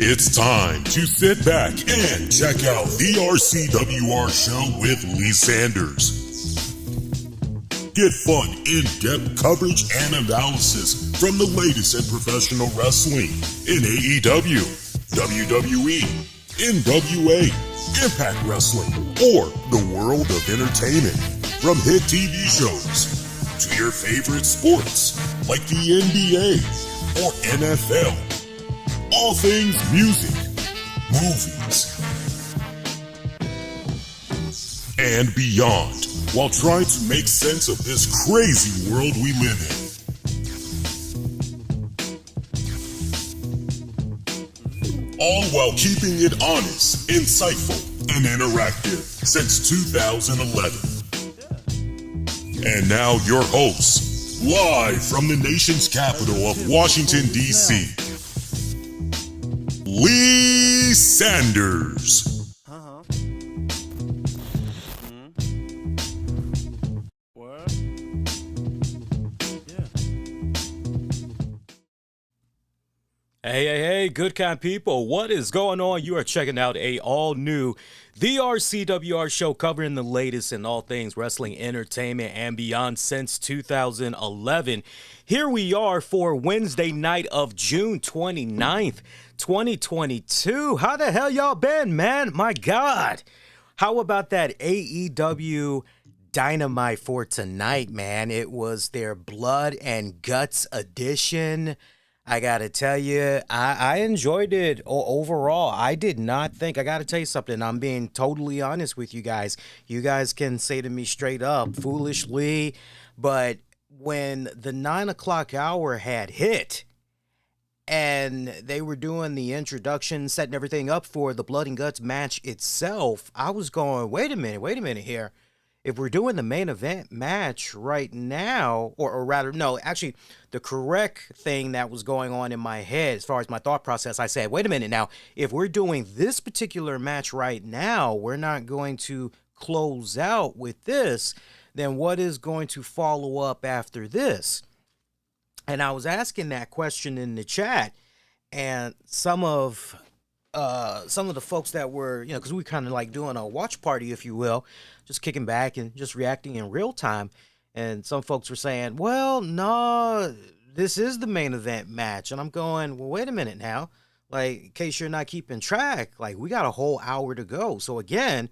It's time to sit back and check out the RCWR show with Lee Sanders. Get fun, in-depth coverage and analysis from the latest in professional wrestling in AEW, WWE, NWA, Impact Wrestling, or the world of entertainment. From hit TV shows to your favorite sports like the NBA or NFL. All things music, movies, and beyond, while trying to make sense of this crazy world we live in. All while keeping it honest, insightful, and interactive since 2011. And now your hosts, live from the nation's capital of Washington, D.C., Lee Sanders. What? Yeah. Hey, good kind people. What is going on? You are checking out a all-new The RCWR show covering the latest in all things wrestling, entertainment, and beyond since 2011. Here we are for Wednesday night of June 29th, 2022. How the hell y'all been, man? My God. How about that AEW Dynamite for tonight, man? It was their Blood and Guts edition. I gotta tell you, I enjoyed it overall. I did not think, I gotta tell you something, I'm being totally honest with you guys. You guys can say to me straight up, foolishly, but when the 9 o'clock hour had hit and they were doing the introduction, setting everything up for the Blood and Guts match itself, I was going, wait a minute here. If we're doing the main event match right now, or rather, no, actually, the correct thing that was going on in my head as far as my thought process, I said, wait a minute now, if we're doing this particular match right now, we're not going to close out with this, then what is going to follow up after this? And I was asking that question in the chat, and some of the folks that were, because we kind of like doing a watch party, if you will, just kicking back and just reacting in real time. And some folks were saying, well, no, this is the main event match. And I'm going, well, wait a minute now. Like, in case you're not keeping track, like, we got a whole hour to go. So again,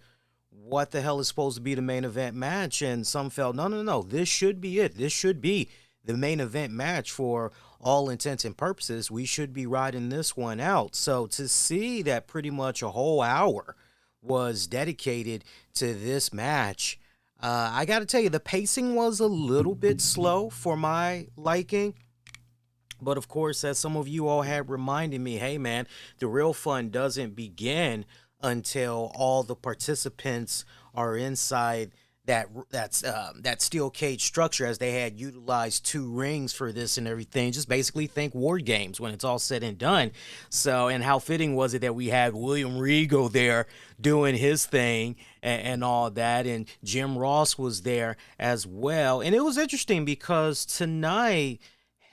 what the hell is supposed to be the main event match? And some felt, no, this should be it. This should be the main event match for all intents and purposes. We should be riding this one out. So to see that pretty much a whole hour was dedicated to this match, I got to tell you, the pacing was a little bit slow for my liking. But of course, as some of you all had reminded me, hey man, the real fun doesn't begin until all the participants are inside that steel cage structure, as they had utilized 2 rings for this and everything. Just basically think War Games when it's all said and done. So, and how fitting was it that we had William Regal there doing his thing and all that, and Jim Ross was there as well. And it was interesting because tonight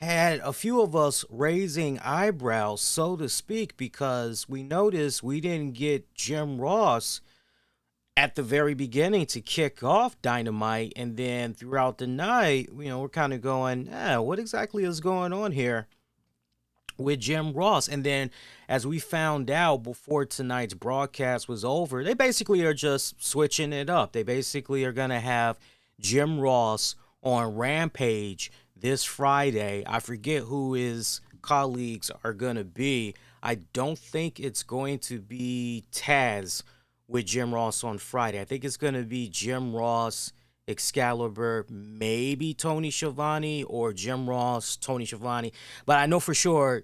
had a few of us raising eyebrows, so to speak, because we noticed we didn't get Jim Ross at the very beginning to kick off Dynamite, and then throughout the night, we're kind of going, what exactly is going on here with Jim Ross? And then as we found out before tonight's broadcast was over, they basically are just switching it up. They basically are going to have Jim Ross on Rampage this Friday. I forget who his colleagues are going to be. I don't think it's going to be Taz with Jim Ross on Friday. I think it's going to be Jim Ross, Excalibur, maybe Tony Schiavone, or Jim Ross, Tony Schiavone. But I know for sure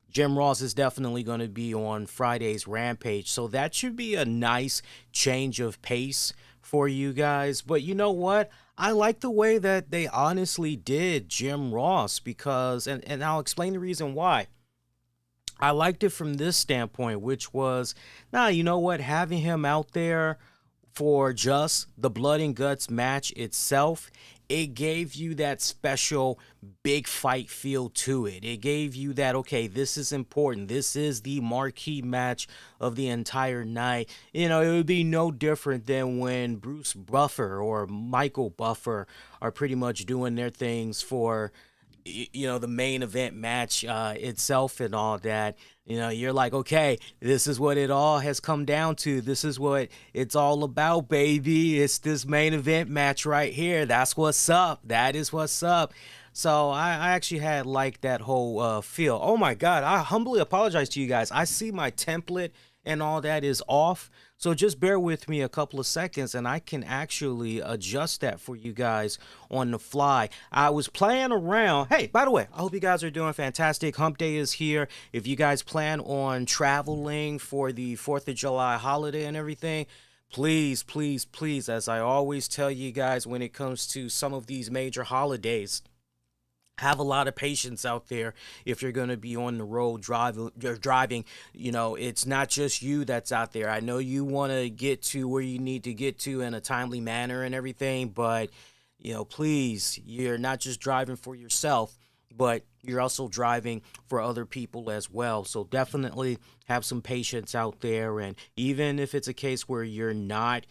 Jim Ross is definitely going to be on Friday's Rampage. So that should be a nice change of pace for you guys. But you know what? I like the way that they honestly did Jim Ross because, and I'll explain the reason why. I liked it from this standpoint, which was, you know what? Having him out there for just the Blood and Guts match itself, it gave you that special big fight feel to it. It gave you that, okay, this is important. This is the marquee match of the entire night. It would be no different than when Bruce Buffer or Michael Buffer are pretty much doing their things for the main event match itself and all that. You're like, okay, this is what it all has come down to. This is what it's all about, baby. It's this main event match right here. That's what's up. That is what's up. So I actually had like that whole feel. Oh my God, I humbly apologize to you guys. I see my template and all that is off. So just bear with me a couple of seconds and I can actually adjust that for you guys on the fly. I was playing around. Hey, by the way, I hope you guys are doing fantastic. Hump Day is here. If you guys plan on traveling for the 4th of July holiday and everything, please, please, please, as I always tell you guys when it comes to some of these major holidays, have a lot of patience out there if you're going to be on the road driving. It's not just you that's out there. I know you want to get to where you need to get to in a timely manner and everything, but, please, you're not just driving for yourself, but you're also driving for other people as well. So definitely have some patience out there. And even if it's a case where you're not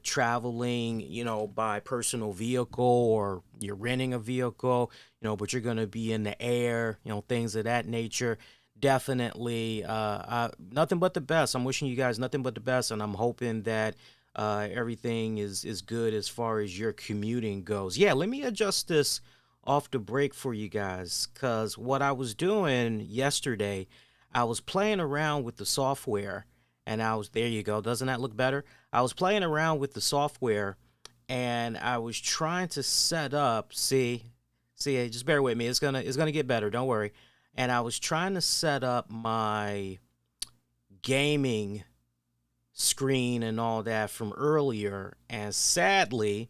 traveling, by personal vehicle or you're renting a vehicle, but you're going to be in the air, things of that nature. Definitely nothing but the best. I'm wishing you guys nothing but the best, and I'm hoping that everything is good as far as your commuting goes. Yeah, let me adjust this off the break for you guys, because what I was doing yesterday, I was playing around with the software, and there you go. Doesn't that look better? I was playing around with the software, and I was trying to set up, see, just bear with me. It's gonna get better. Don't worry. And I was trying to set up my gaming screen and all that from earlier, and sadly,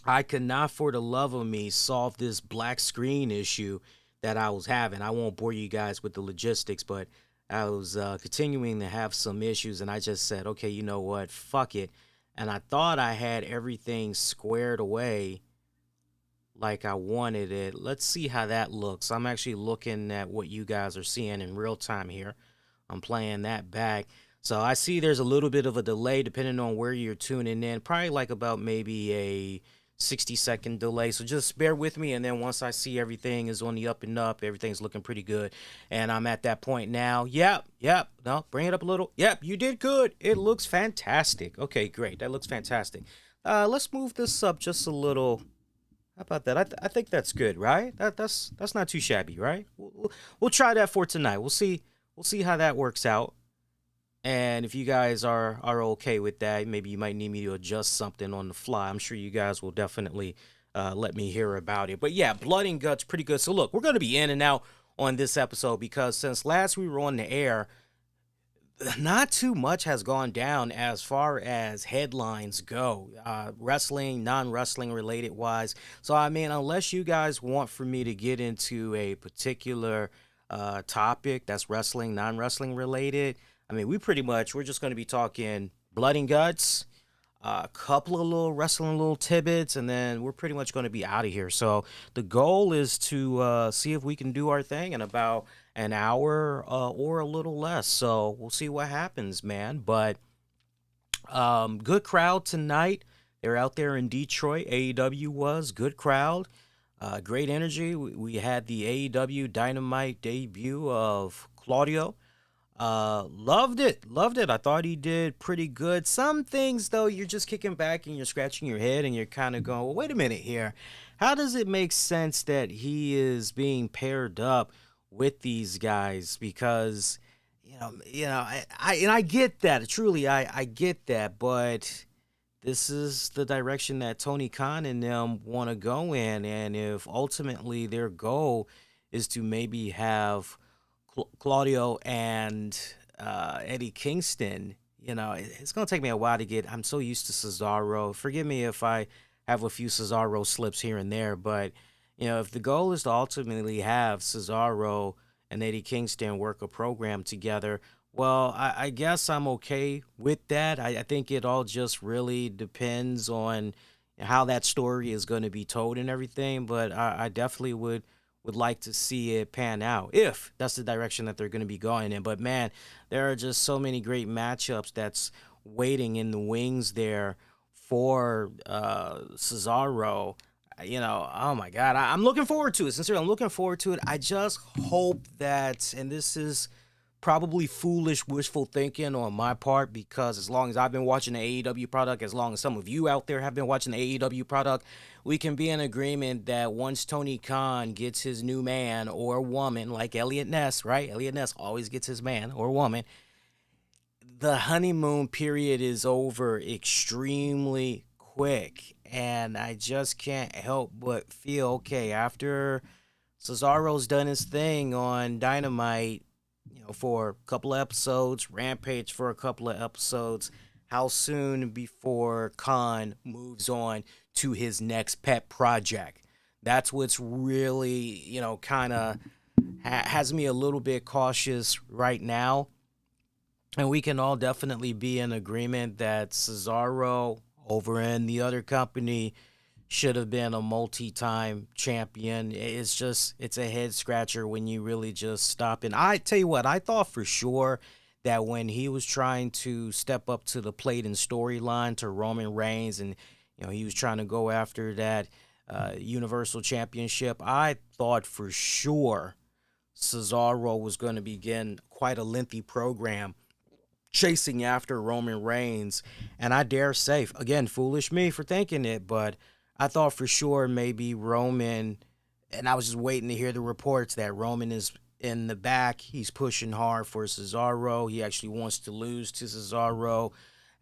I could not for the love of me solve this black screen issue that I was having. I won't bore you guys with the logistics, but I was continuing to have some issues, and I just said, okay, you know what, fuck it. And I thought I had everything squared away like I wanted it. Let's see how that looks. I'm actually looking at what you guys are seeing in real time here. I'm playing that back. So I see there's a little bit of a delay depending on where you're tuning in. Probably like about maybe a 60-second delay. So just bear with me, and then once I see everything is on the up and up, everything's looking pretty good, and I'm at that point now. Yep. No, bring it up a little. Yep, you did good. It looks fantastic. Okay, great. That looks fantastic. Let's move this up just a little. How about that? I think that's good, right? That's not too shabby, right? We'll try that for tonight. We'll see how that works out. And if you guys are okay with that, maybe you might need me to adjust something on the fly. I'm sure you guys will definitely let me hear about it. But yeah, Blood and Guts, pretty good. So look, we're going to be in and out on this episode because since last we were on the air, not too much has gone down as far as headlines go, wrestling, non-wrestling related wise. So, I mean, unless you guys want for me to get into a particular topic that's wrestling, non-wrestling related, I mean, we're just going to be talking Blood and Guts, a couple of little wrestling little tidbits, and then we're pretty much going to be out of here. So the goal is to see if we can do our thing in about an hour or a little less. So we'll see what happens, man. But Good crowd tonight. They're out there in Detroit. AEW was good crowd. Great energy. We had the AEW Dynamite debut of Claudio. Loved it. Loved it. I thought he did pretty good. Some things, though, you're just kicking back and you're scratching your head and you're kind of going, well, wait a minute here. How does it make sense that he is being paired up with these guys? Because, I get that. Truly, I get that. But this is the direction that Tony Khan and them want to go in. And if ultimately their goal is to maybe have Claudio and Eddie Kingston, it's going to take me a while to get. I'm so used to Cesaro. Forgive me if I have a few Cesaro slips here and there, but if the goal is to ultimately have Cesaro and Eddie Kingston work a program together, well, I guess I'm okay with that. I think it all just really depends on how that story is going to be told and everything, but I definitely would like to see it pan out if that's the direction that they're going to be going in. But, man, there are just so many great matchups that's waiting in the wings there for Cesaro. Oh, my God. I'm looking forward to it. Sincerely, I'm looking forward to it. I just hope that, and this is probably foolish, wishful thinking on my part, because as long as I've been watching the AEW product, as long as some of you out there have been watching the AEW product, we can be in agreement that once Tony Khan gets his new man or woman, like Elliot Ness, right? Elliot Ness always gets his man or woman. The honeymoon period is over extremely quick, and I just can't help but feel, okay, after Cesaro's done his thing on Dynamite, for a couple of episodes, Rampage for a couple of episodes, how soon before Khan moves on to his next pet project? That's what's really, kind of has me a little bit cautious right now. And we can all definitely be in agreement that Cesaro over in the other company should have been a multi-time champion. It's a head scratcher when you really just stop. And I tell you what, I thought for sure that when he was trying to step up to the plate and storyline to Roman Reigns, and he was trying to go after that Universal Championship, I thought for sure Cesaro was going to begin quite a lengthy program chasing after Roman Reigns. And I dare say, again, foolish me for thinking it, but I thought for sure maybe Roman, and I was just waiting to hear the reports that Roman is in the back. He's pushing hard for Cesaro. He actually wants to lose to Cesaro,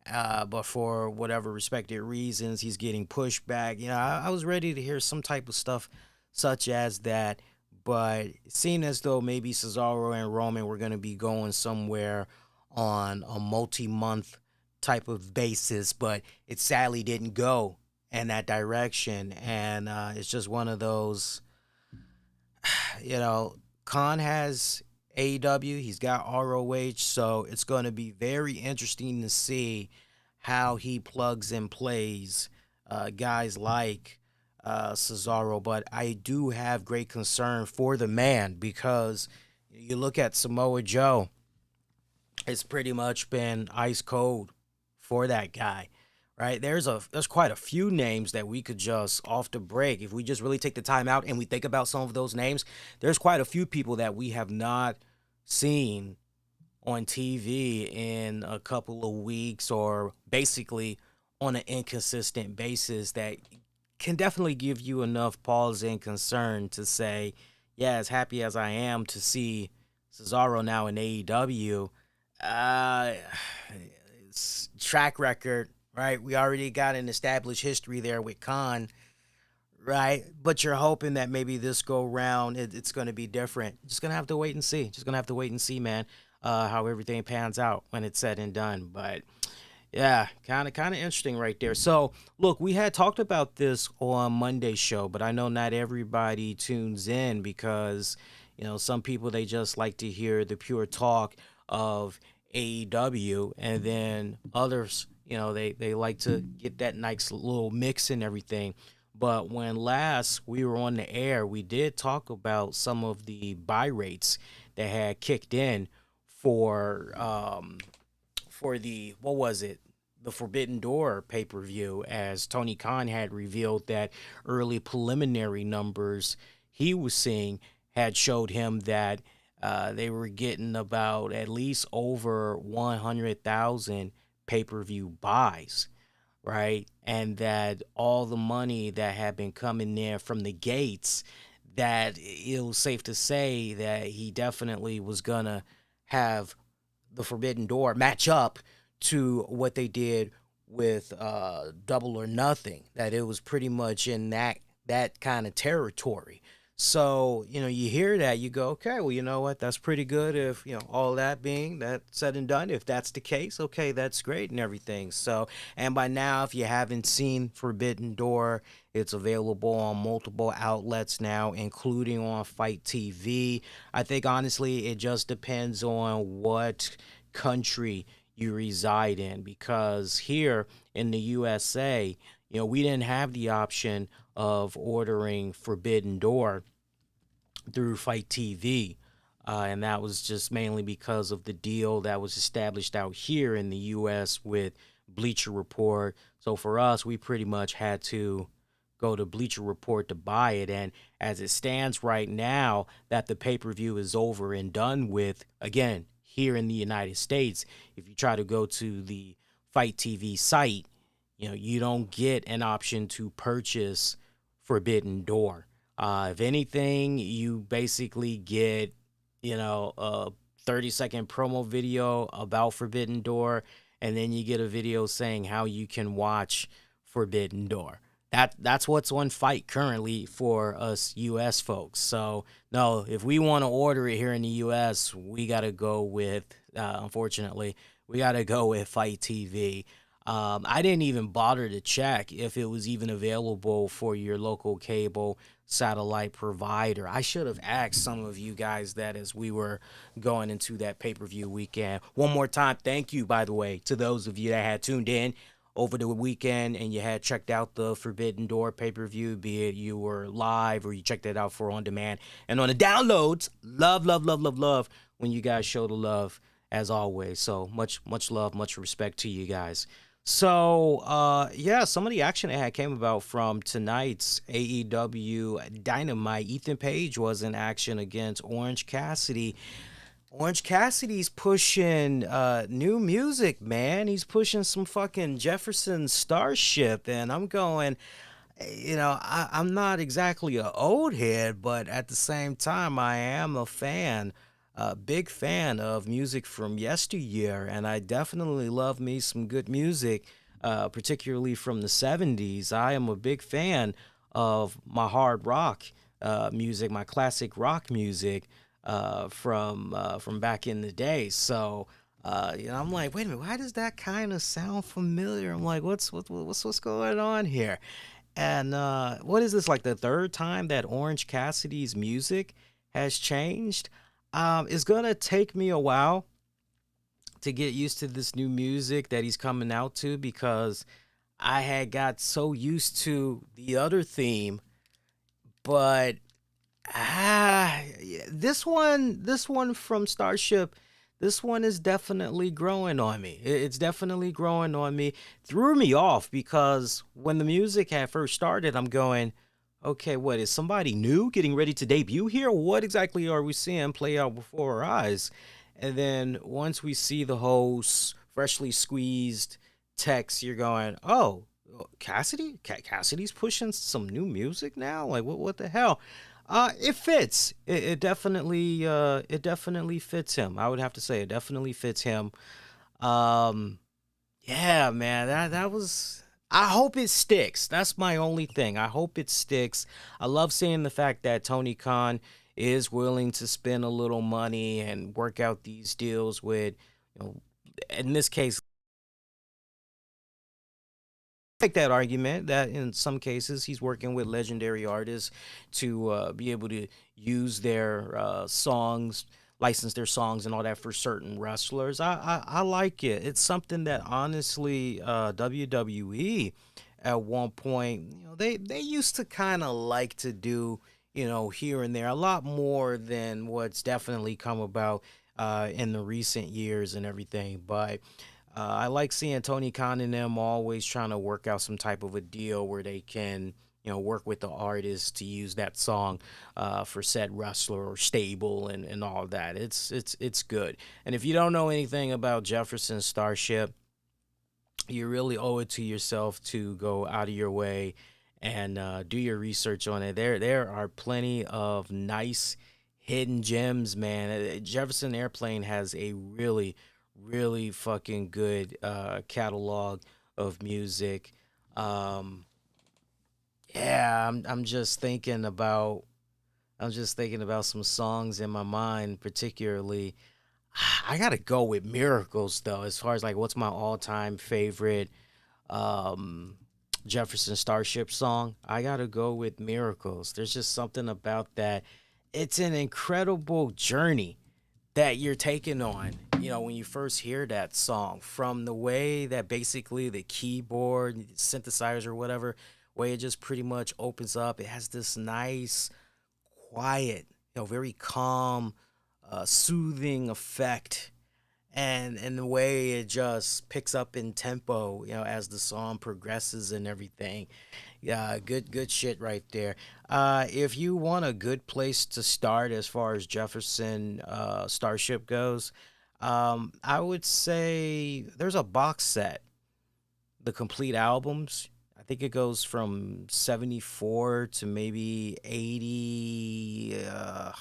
but for whatever respected reasons, he's getting pushed back. I was ready to hear some type of stuff such as that, but it seemed as though maybe Cesaro and Roman were going to be going somewhere on a multi-month type of basis, but it sadly didn't go in that direction. And it's just one of those, Khan has AEW, he's got ROH, so it's going to be very interesting to see how he plugs and plays guys like Cesaro. But I do have great concern for the man, because you look at Samoa Joe, it's pretty much been ice cold for that guy. Right, there's quite a few names that we could just off the break, if we just really take the time out and we think about some of those names, there's quite a few people that we have not seen on TV in a couple of weeks, or basically on an inconsistent basis, that can definitely give you enough pause and concern to say, yeah, as happy as I am to see Cesaro now in AEW, track record, right? We already got an established history there with Khan, right? But you're hoping that maybe this go round, it's going to be different. Just going to have to wait and see. Man, how everything pans out when it's said and done. But yeah, kind of interesting right there. So look, we had talked about this on Monday's show, but I know not everybody tunes in, because some people, they just like to hear the pure talk of AEW, and then others, they like to get that nice little mix and everything. But when last we were on the air, we did talk about some of the buy rates that had kicked in for the, what was it? the Forbidden Door pay-per-view, as Tony Khan had revealed that early preliminary numbers he was seeing had showed him that they were getting about at least over 100,000 pay-per-view buys, right? And that all the money that had been coming there from the gates, that it was safe to say that he definitely was gonna have the Forbidden Door match up to what they did with Double or Nothing. That it was pretty much in that kind of territory. So, you hear that, you go, okay, well, you know what, that's pretty good. If, all that being that said and done, if that's the case, okay, that's great and everything. So, and by now, if you haven't seen Forbidden Door, it's available on multiple outlets now, including on Fight TV. I think, honestly, it just depends on what country you reside in, because here in the USA, we didn't have the option of ordering Forbidden Door through Fight TV. And that was just mainly because of the deal that was established out here in the U.S. with Bleacher Report. So for us, we pretty much had to go to Bleacher Report to buy it. And as it stands right now, that the pay-per-view is over and done with, again, here in the United States, if you try to go to the Fight TV site, you don't get an option to purchase Forbidden Door. If anything, you basically get, a 30-second promo video about Forbidden Door, and then you get a video saying how you can watch Forbidden Door. That's what's on Fight currently for us U.S. folks. So, no, if we want to order it here in the U.S., we got to go with, unfortunately, we got to go with Fight TV. I didn't even bother to check if it was even available for your local cable satellite provider. I should have asked some of you guys that as we were going into that pay-per-view weekend. One more time, thank you, by the way, to those of you that had tuned in over the weekend and you had checked out the Forbidden Door pay-per-view, be it you were live or you checked it out for on demand. And on the downloads, love when you guys show the love as always. So much love, much respect to you guys. So, some of the action that came about from tonight's AEW Dynamite. Ethan Page was in action against Orange Cassidy. Orange Cassidy's pushing new music, man. He's pushing some fucking Jefferson Starship, and I'm going, I'm not exactly an old head, but at the same time, I am a big fan of music from yesteryear, and I definitely love me some good music, particularly from the 70s. I am a big fan of my hard rock music, my classic rock music from back in the day. So, I'm like, wait a minute, why does that kind of sound familiar? I'm like, what's going on here? And what is this, like the third time that Orange Cassidy's music has changed? It's gonna take me a while to get used to this new music that he's coming out to, because I had got so used to the other theme. But this one from Starship, this one is definitely growing on me. It's definitely growing on me. Threw me off because when the music had first started, I'm going, okay, what is somebody new getting ready to debut here? What exactly are we seeing play out before our eyes? And then once we see the whole freshly squeezed text, you're going, oh, Cassidy's pushing some new music now? Like, what the hell? It fits. It definitely fits him. I would have to say it definitely fits him. Yeah, man, that was. I hope it sticks. That's my only thing. I hope it sticks. I love seeing the fact that Tony Khan is willing to spend a little money and work out these deals with, in this case, take that argument that in some cases he's working with legendary artists to be able to use their songs, license their songs and all that for certain wrestlers. I like it. It's something that honestly WWE at one point, they used to kind of like to do, here and there, a lot more than what's definitely come about in the recent years and everything. But I like seeing Tony Khan and them always trying to work out some type of a deal where they can, work with the artist to use that song for said wrestler or stable and all that. It's good. And if you don't know anything about Jefferson Starship, you really owe it to yourself to go out of your way and do your research on it. There are plenty of nice hidden gems, man. Jefferson Airplane has a really fucking good catalog of music. Um, yeah, I'm just thinking about some songs in my mind, particularly. I gotta go with Miracles though, as far as like what's my all time favorite um Jefferson Starship song. I gotta go with Miracles. There's just something about that. It's an incredible journey that you're taking on, when you first hear that song, from the way that basically the keyboard, synthesizers or whatever, way it just pretty much opens up. It has this nice, quiet, very calm, soothing effect, and the way it just picks up in tempo, as the song progresses and everything. Yeah, good shit right there. If you want a good place to start as far as Jefferson Starship goes, I would say there's a box set, the complete albums. I think it goes from 74 to maybe 80. I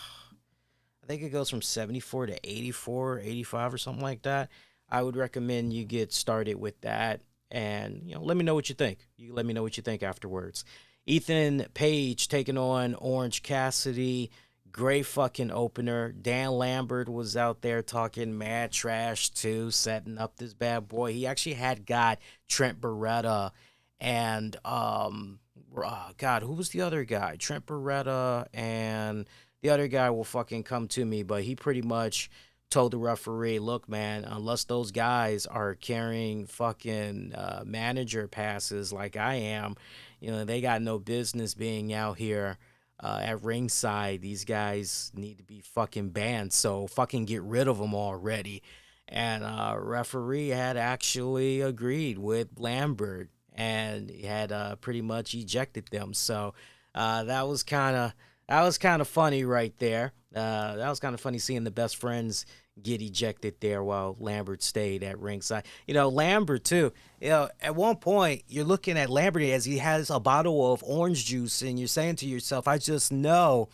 think it goes from 74 to 84, 85, or something like that. I would recommend you get started with that, and let me know what you think. You let me know what you think afterwards. Ethan Page taking on Orange Cassidy. Great fucking opener. Dan Lambert was out there talking mad trash too, setting up this bad boy. He actually had got Trent Beretta and God, who was the other guy? Trent Beretta and the other guy will fucking come to me, but he pretty much told the referee, look, man, unless those guys are carrying fucking manager passes like I am, they got no business being out here at ringside. These guys need to be fucking banned, so fucking get rid of them already. And referee had actually agreed with Lambert and had pretty much ejected them. So that was kind of funny right there. That was kind of funny seeing the best friends get ejected there while Lambert stayed at ringside. Lambert too. At one point you're looking at Lambert as he has a bottle of orange juice, and you're saying to yourself, "I just know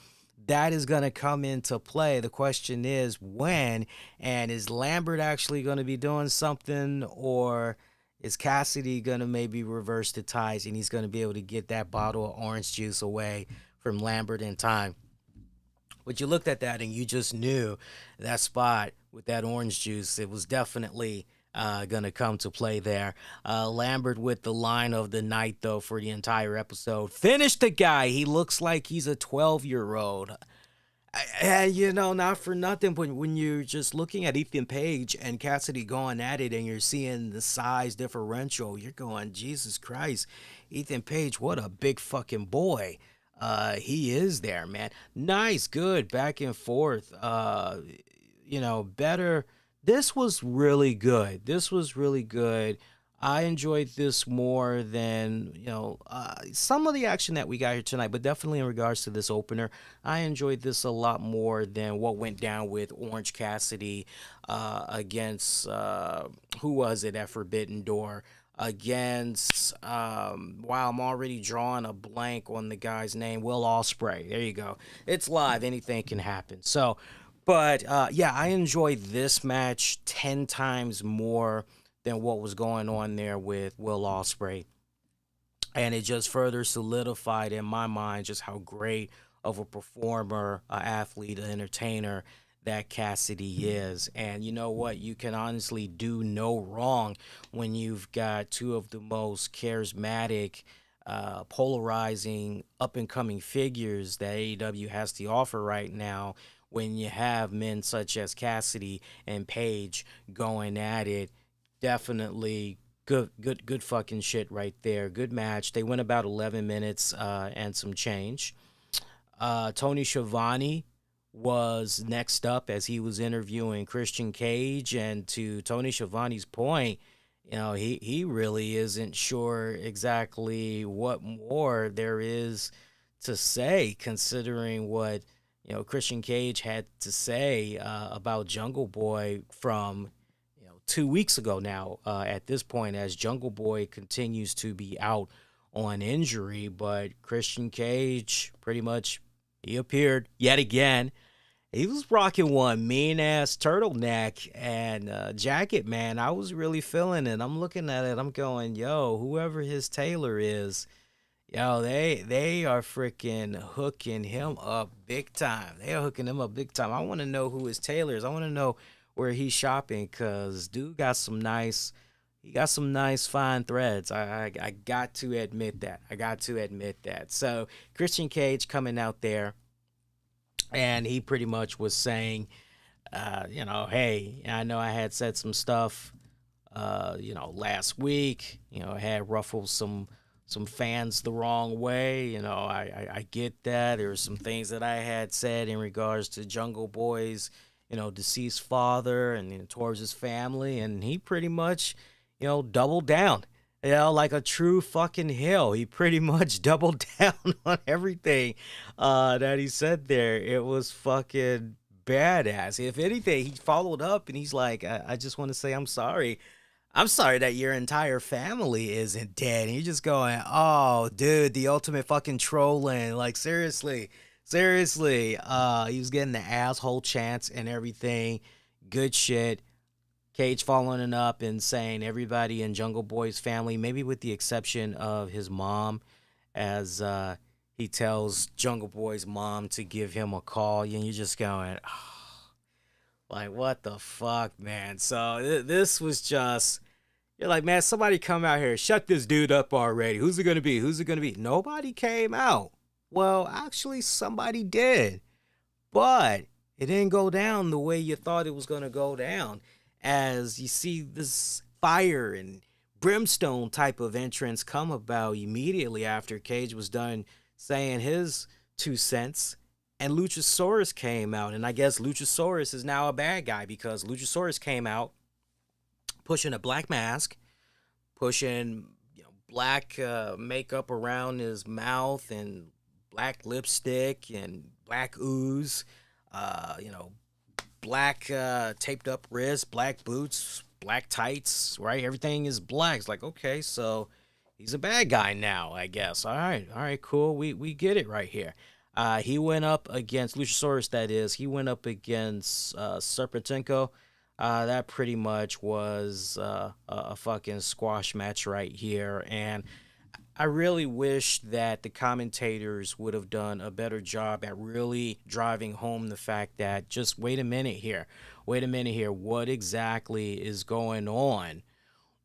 that is going to come into play." The question is when, and is Lambert actually going to be doing something, or is Cassidy going to maybe reverse the ties and he's going to be able to get that bottle of orange juice away from Lambert in time? But you looked at that and you just knew that spot with that orange juice, it was definitely going to come to play there. Lambert with the line of the night, though, for the entire episode. Finish the guy. He looks like he's a 12-year-old. And, not for nothing, but when you're just looking at Ethan Page and Cassidy going at it and you're seeing the size differential, you're going, Jesus Christ, Ethan Page, what a big fucking boy. He is there, man. Nice, good, back and forth. Better. This was really good. I enjoyed this more than, some of the action that we got here tonight, but definitely in regards to this opener, I enjoyed this a lot more than what went down with Orange Cassidy against, who was it at Forbidden Door? Against wow, I'm already drawing a blank on the guy's name. Will Ospreay. There you go. It's live, anything can happen. So but yeah, I enjoyed this match 10 times more than what was going on there with Will Ospreay, and it just further solidified in my mind just how great of a performer, athlete, an entertainer that Cassidy is. And you know what? You can honestly do no wrong when you've got two of the most charismatic, polarizing, up and coming figures that AEW has to offer right now. When you have men such as Cassidy and Page going at it, definitely good fucking shit right there. Good match. They went about 11 minutes and some change. Tony Schiavone was next up as he was interviewing Christian Cage. And to Tony Schiavone's point, he really isn't sure exactly what more there is to say, considering what Christian Cage had to say about Jungle Boy from 2 weeks ago now. At this point, as Jungle Boy continues to be out on injury, but Christian Cage pretty much he appeared yet again. He was rocking one mean ass turtleneck and jacket, man. I was really feeling it. I'm looking at it. I'm going, yo, whoever his tailor is, yo, they are freaking hooking him up big time. They are hooking him up big time. I want to know who his tailor is. I want to know where he's shopping, cause dude got some nice. He got some nice fine threads. I got to admit that. I got to admit that. So Christian Cage coming out there, and he pretty much was saying, hey, I know I had said some stuff, last week. I had ruffled some fans the wrong way. I get that. There were some things that I had said in regards to Jungle Boy's, deceased father and towards his family, and he pretty much, doubled down. Like a true fucking heel. He pretty much doubled down on everything that he said there. It was fucking badass. If anything, he followed up and he's like, I just want to say I'm sorry. I'm sorry that your entire family isn't dead. And you're just going, oh, dude, the ultimate fucking trolling. Like, seriously. He was getting the asshole chants and everything. Good shit. Cage following up and saying everybody in Jungle Boy's family, maybe with the exception of his mom, as he tells Jungle Boy's mom to give him a call. And you're just going, oh, like, what the fuck, man? So this was just, you're like, man, somebody come out here. Shut this dude up already. Who's it going to be? Nobody came out. Well, actually, somebody did. But it didn't go down the way you thought it was going to go down. As you see this fire and brimstone type of entrance come about immediately after Cage was done saying his 2 cents, and Luchasaurus came out. And I guess Luchasaurus is now a bad guy, because Luchasaurus came out pushing a black mask, pushing black makeup around his mouth and black lipstick and black ooze, black taped up wrists, black boots, black tights, right? Everything is black. It's like, okay, so he's a bad guy now, I guess. All right, cool. We get it right here. He went up against Luchasaurus, that is. He went up against Serpentenko. That pretty much was a fucking squash match right here. And I really wish that the commentators would have done a better job at really driving home the fact that just wait a minute here. What exactly is going on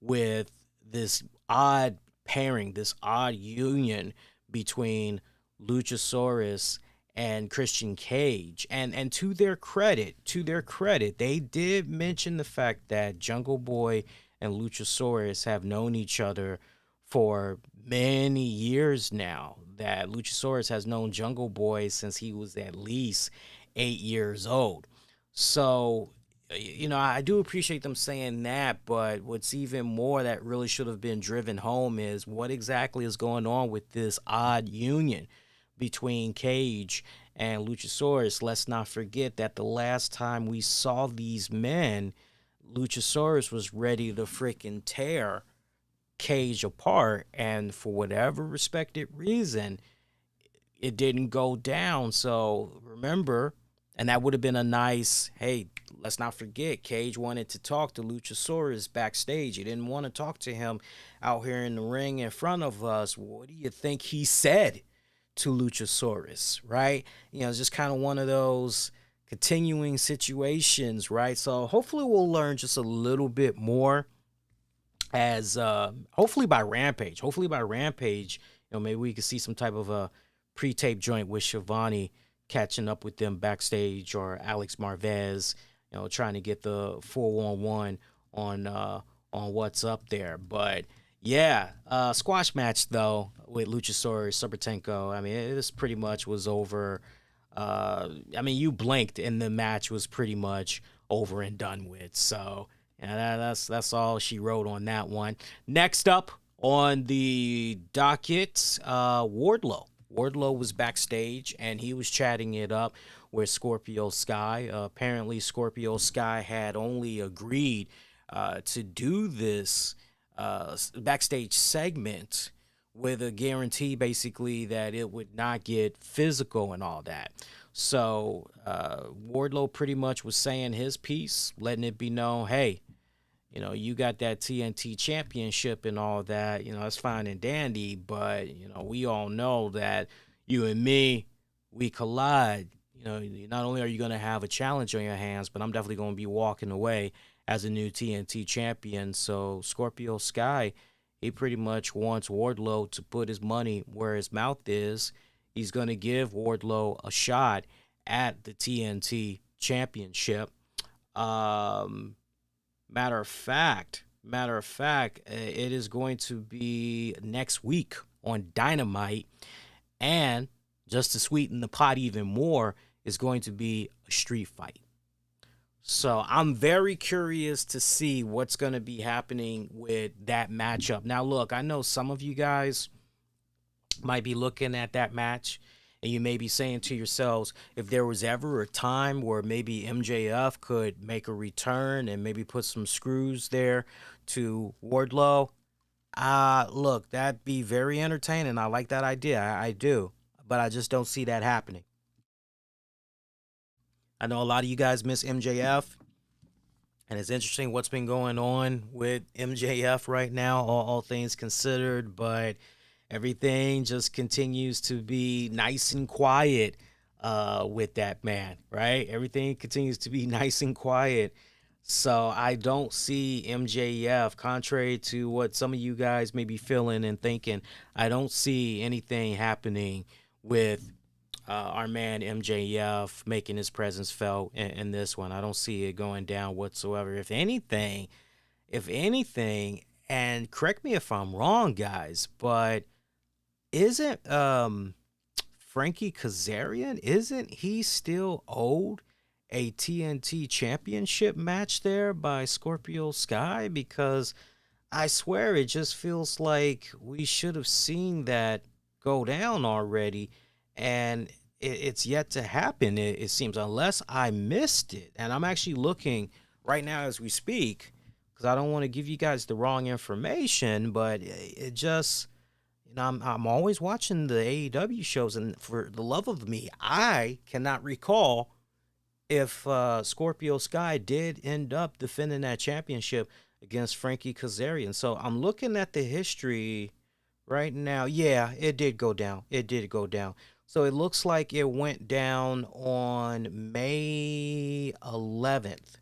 with this odd pairing, this odd union between Luchasaurus and Christian Cage? And to their credit, they did mention the fact that Jungle Boy and Luchasaurus have known each other for many years now, that Luchasaurus has known Jungle Boy since he was at least 8 years old. So, I do appreciate them saying that, but what's even more that really should have been driven home is what exactly is going on with this odd union between Cage and Luchasaurus. Let's not forget that the last time we saw these men, Luchasaurus was ready to freaking tear Cage apart, and for whatever respected reason, it didn't go down. So remember, and that would have been a nice, hey, let's not forget, Cage wanted to talk to Luchasaurus backstage. He didn't want to talk to him out here in the ring in front of us. What do you think he said to Luchasaurus, right? It's just kind of one of those continuing situations, right? So hopefully we'll learn just a little bit more as hopefully by Rampage, maybe we could see some type of a pre-tape joint with Schiavone catching up with them backstage, or Alex Marvez, trying to get the 4-on-1 on what's up there. But yeah, squash match though with Luchasaurus, Serpentenko. I mean, this pretty much was over I mean, you blinked and the match was pretty much over and done with. So yeah, that's all she wrote on that one. Next up on the docket, Wardlow. Wardlow was backstage and he was chatting it up with Scorpio Sky. Apparently, Scorpio Sky had only agreed to do this backstage segment with a guarantee basically that it would not get physical and all that. So Wardlow pretty much was saying his piece, letting it be known, hey, you got that TNT championship and all that, that's fine and dandy, but, we all know that you and me, we collide. Not only are you going to have a challenge on your hands, but I'm definitely going to be walking away as a new TNT champion. So Scorpio Sky, he pretty much wants Wardlow to put his money where his mouth is. He's going to give Wardlow a shot at the TNT championship. Matter of fact, it is going to be next week on Dynamite. And just to sweeten the pot even more, is going to be a street fight. So I'm very curious to see what's going to be happening with that matchup. Now, look, I know some of you guys might be looking at that match and you may be saying to yourselves, if there was ever a time where maybe MJF could make a return and maybe put some screws there to Wardlow, look, that'd be very entertaining. I like that idea. I do. But I just don't see that happening. I know a lot of you guys miss MJF, and it's interesting what's been going on with MJF right now, all things considered, but everything just continues to be nice and quiet with that man, right? Everything continues to be nice and quiet. So I don't see MJF, contrary to what some of you guys may be feeling and thinking, I don't see anything happening with our man MJF making his presence felt in this one. I don't see it going down whatsoever. If anything, and correct me if I'm wrong, guys, but isn't Frankie Kazarian, isn't he still owed a TNT championship match there by Scorpio Sky? Because I swear it just feels like we should have seen that go down already, and it's yet to happen, it seems, unless I missed it. And I'm actually looking right now as we speak, because I don't want to give you guys the wrong information, but it just, I'm always watching the AEW shows, and for the love of me, I cannot recall if Scorpio Sky did end up defending that championship against Frankie Kazarian. So I'm looking at the history right now. Yeah, it did go down. So it looks like it went down on May 11th,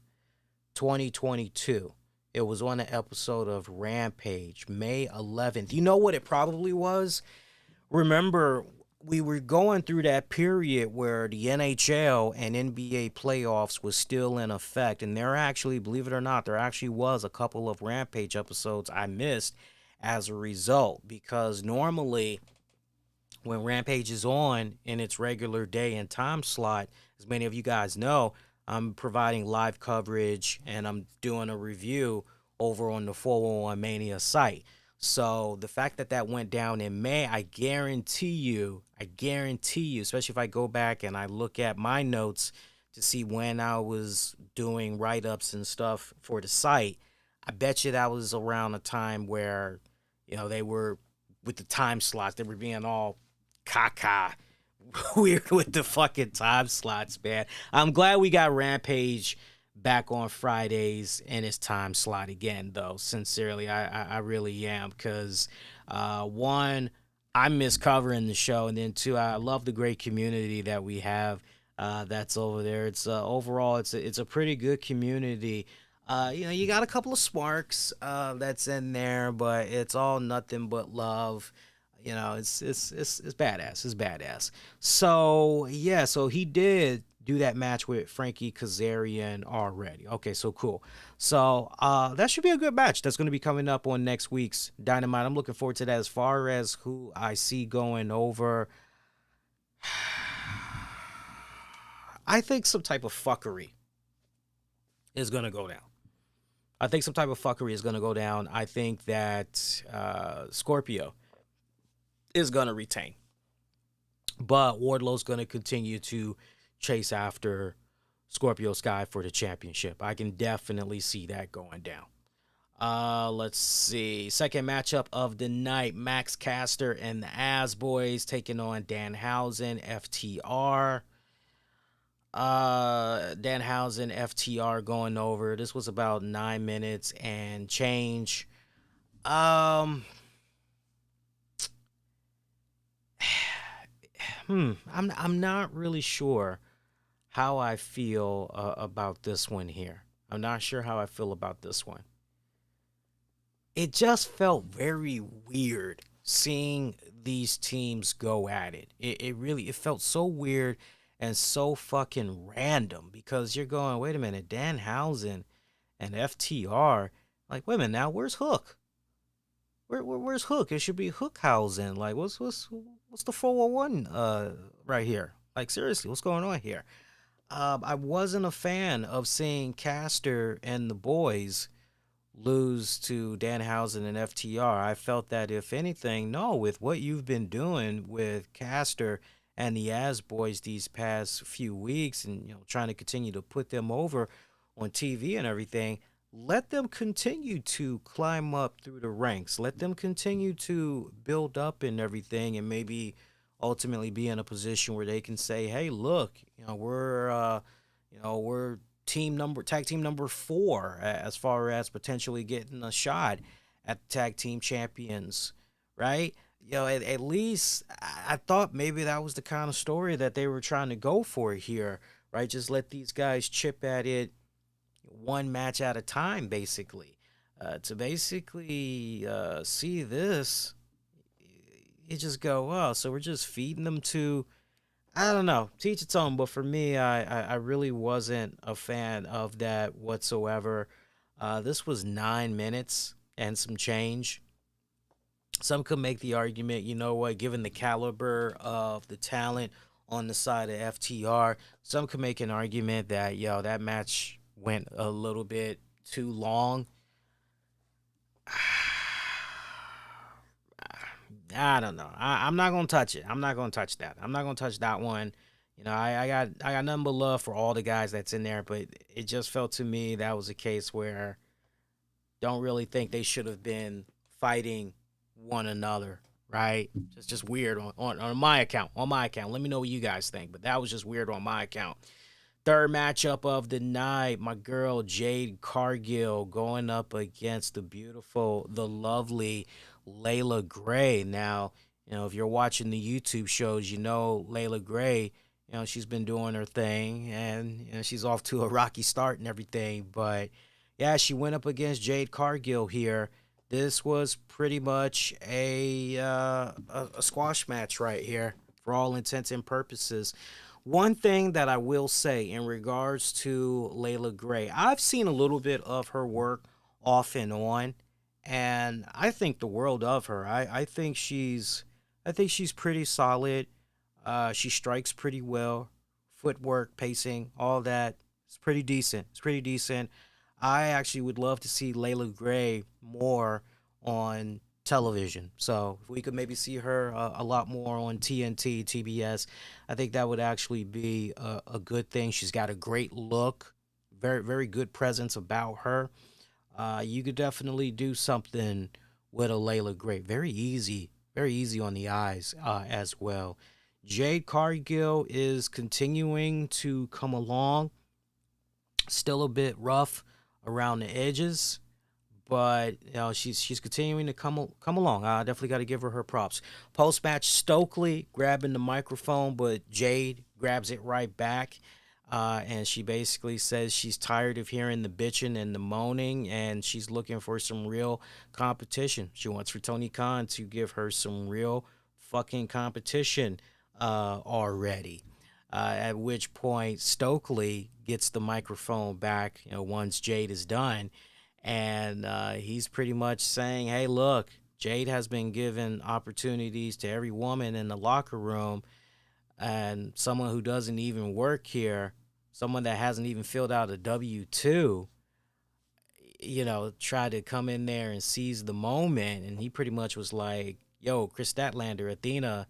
2022. It was on an episode of Rampage, May 11th. You know what it probably was? Remember, we were going through that period where the NHL and NBA playoffs was still in effect. And there actually, believe it or not, there actually was a couple of Rampage episodes I missed as a result. Because normally, when Rampage is on in its regular day and time slot, as many of you guys know, I'm providing live coverage and I'm doing a review over on the 411 Mania site. So the fact that that went down in May, I guarantee you, especially if I go back and I look at my notes to see when I was doing write-ups and stuff for the site, I bet you that was around a time where, they were, with the time slots, they were being all caca weird with the fucking time slots, man. I'm glad we got Rampage back on Fridays in its time slot again, though. Sincerely, I really am, because one, I miss covering the show, and then two, I love the great community that we have that's over there. It's overall, it's a pretty good community. You got a couple of sparks that's in there, but it's all nothing but love. It's badass. It's badass. So yeah, so he did do that match with Frankie Kazarian already. Okay, so cool. So that should be a good match. That's going to be coming up on next week's Dynamite. I'm looking forward to that. As far as who I see going over, I think some type of fuckery is going to go down. I think that Scorpio is going to retain. But Wardlow's going to continue to chase after Scorpio Sky for the championship. I can definitely see that going down. Let's see. Second matchup of the night, Max Caster and the As Boys taking on Danhausen, FTR. Danhausen, FTR going over. This was about 9 minutes and change. I'm not really sure how I feel about this one here. I'm not sure how I feel about this one. It just felt very weird seeing these teams go at it. It felt so weird and so fucking random because you're going, wait a minute, Danhausen and FTR. Like, wait a minute, now where's Hook? Where's Hook? It should be Hookhausen. Like, what's the 401 right here? Like, seriously, what's going on here? I wasn't a fan of seeing Caster and the boys lose to Danhausen and FTR. I felt that if anything, with what you've been doing with Caster and the As Boys these past few weeks, and trying to continue to put them over on TV and everything, let them continue to climb up through the ranks. Let them continue to build up and everything, and maybe ultimately be in a position where they can say, "Hey, look, we're tag team number 4 as far as potentially getting a shot at tag team champions," right? At least I thought maybe that was the kind of story that they were trying to go for here, right? Just let these guys chip at it one match at a time, basically. To basically see this, you just go, oh, so we're just feeding them to, I don't know, teach its own. But for me, I really wasn't a fan of that whatsoever. This was 9 minutes and some change. Some could make the argument, given the caliber of the talent on the side of FTR, some could make an argument that, that match went a little bit too long. I don't know. I'm not gonna touch it. I'm not gonna touch that. I'm not gonna touch that one. I got nothing but love for all the guys that's in there, but it just felt to me that was a case where don't really think they should have been fighting one another, right? It's just weird on my account. On my account. Let me know what you guys think, but that was just weird on my account. Third matchup of the night, my girl Jade Cargill going up against the lovely Layla Gray. Now, if you're watching the YouTube shows, Layla Gray, she's been doing her thing, and she's off to a rocky start and everything. But yeah, she went up against Jade Cargill here. This was pretty much a squash match right here for all intents and purposes. One thing that I will say in regards to Layla Gray, I've seen a little bit of her work off and on, and I think the world of her. I think she's pretty solid. She strikes pretty well, footwork, pacing, all that. It's pretty decent. I actually would love to see Layla Gray more on television. So if we could maybe see her a lot more on TNT, TBS, I think that would actually be a good thing. She's got a great look, very, very good presence about her. You could definitely do something with a Layla Gray. Very easy on the eyes as well. Jade Cargill is continuing to come along. Still a bit rough around the edges, but she's continuing to come along. I definitely got to give her props. Post match, Stokely grabbing the microphone, but Jade grabs it right back, and she basically says she's tired of hearing the bitching and the moaning, and she's looking for some real competition. She wants for Tony Khan to give her some real fucking competition already. At which point Stokely gets the microphone back, once Jade is done. And he's pretty much saying, hey, look, Jade has been given opportunities to every woman in the locker room. and someone who doesn't even work here, someone that hasn't even filled out a W-2, tried to come in there and seize the moment. And he pretty much was like, yo, Chris Statlander, Athena,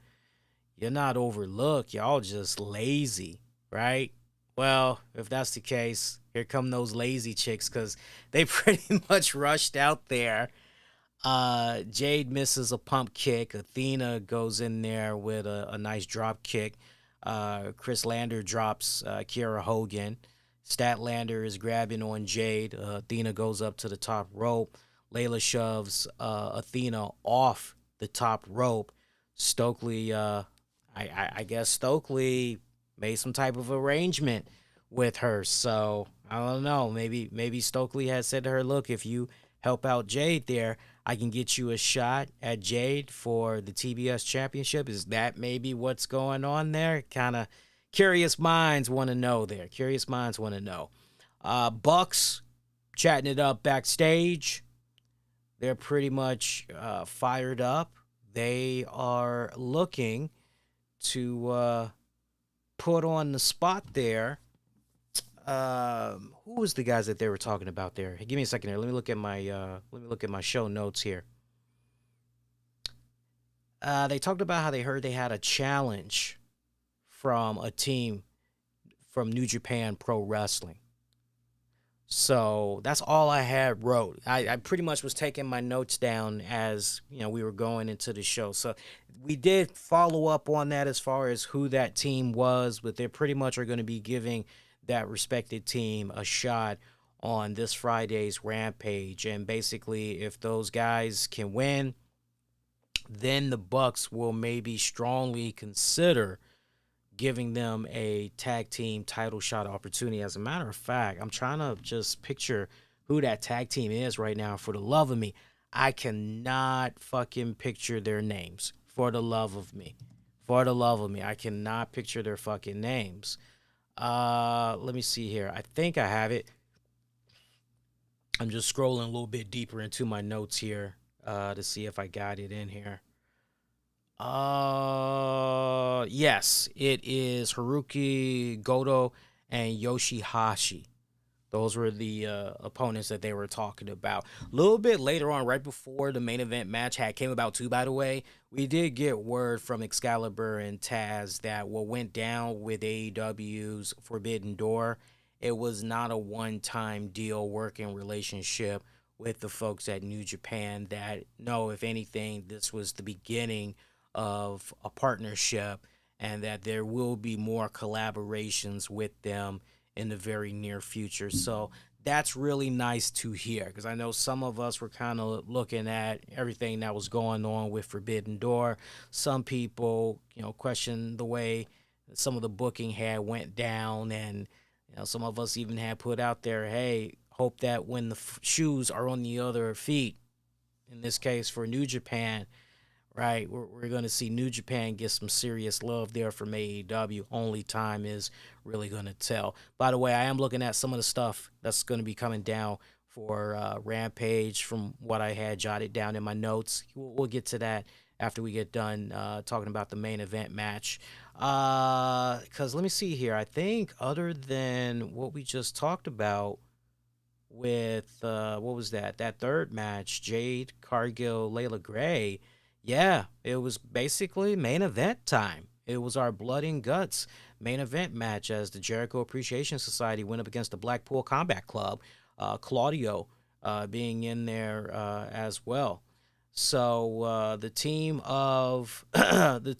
you're not overlooked. Y'all just lazy, right? Well, if that's the case, here come those lazy chicks, because they pretty much rushed out there. Jade misses a pump kick. Athena goes in there with a nice drop kick. Chris Lander drops Kiera Hogan. Statlander is grabbing on Jade. Athena goes up to the top rope. Layla shoves Athena off the top rope. Stokely, I guess Stokely made some type of arrangement with her. So I don't know. Maybe Stokely has said to her, look, if you help out Jade there, I can get you a shot at Jade for the TBS championship. Is that maybe what's going on there? Kind of curious minds want to know there. Curious minds want to know. Bucks chatting it up backstage. They're pretty much fired up. They are looking to put on the spot there. Who was the guys that they were talking about there? Hey, give me a second here. Let me look at my show notes here. They talked about how they heard they had a challenge from a team from New Japan Pro Wrestling. So that's all I had wrote. I pretty much was taking my notes down as we were going into the show. So we did follow up on that as far as who that team was, but they pretty much are going to be giving that respected team a shot on this Friday's Rampage. And basically, if those guys can win, then the Bucks will maybe strongly consider giving them a tag team title shot opportunity. As a matter of fact, I'm trying to just picture who that tag team is right now. For the love of me, I cannot fucking picture their names. For the love of me. I cannot picture their fucking names. Let me see here. I think I have it. I'm just scrolling a little bit deeper into my notes here to see if I got it in here. Yes, it is Haruki Goto and Yoshihashi. Those were the opponents that they were talking about. A little bit later on, right before the main event match came about too, by the way, we did get word from Excalibur and Taz that what went down with AEW's Forbidden Door, it was not a one-time deal working relationship with the folks at New Japan. That, no, if anything, this was the beginning of a partnership, and that there will be more collaborations with them in the very near future. So that's really nice to hear, because I know some of us were kind of looking at everything that was going on with Forbidden Door. Some people, questioned the way some of the booking had went down, and some of us even had put out there, hey, hope that when the shoes are on the other feet, in this case for New Japan, right, we're going to see New Japan get some serious love there from AEW. Only time is really going to tell. By the way, I am looking at some of the stuff that's going to be coming down for Rampage from what I had jotted down in my notes. We'll get to that after we get done talking about the main event match. Because let me see here. I think other than what we just talked about with, what was that? That third match, Jade, Cargill, Layla Gray. Yeah, it was basically main event time. It was our Blood and Guts main event match as the Jericho Appreciation Society went up against the Blackpool Combat Club. Claudio being in there as well. So the team of the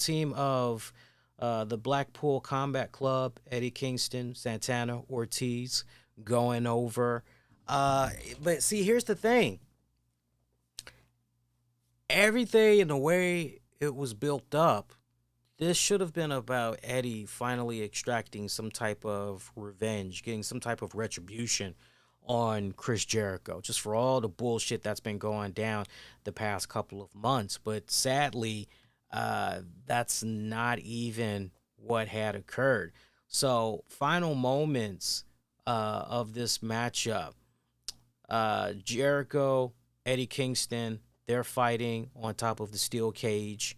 Blackpool Combat Club, Eddie Kingston, Santana, Ortiz, going over. But see, here's the thing. Everything in the way it was built up, this should have been about Eddie finally extracting some type of revenge, getting some type of retribution on Chris Jericho, just for all the bullshit that's been going down the past couple of months. But sadly, that's not even what had occurred. So, final moments of this matchup. Jericho, Eddie Kingston, they're fighting on top of the steel cage.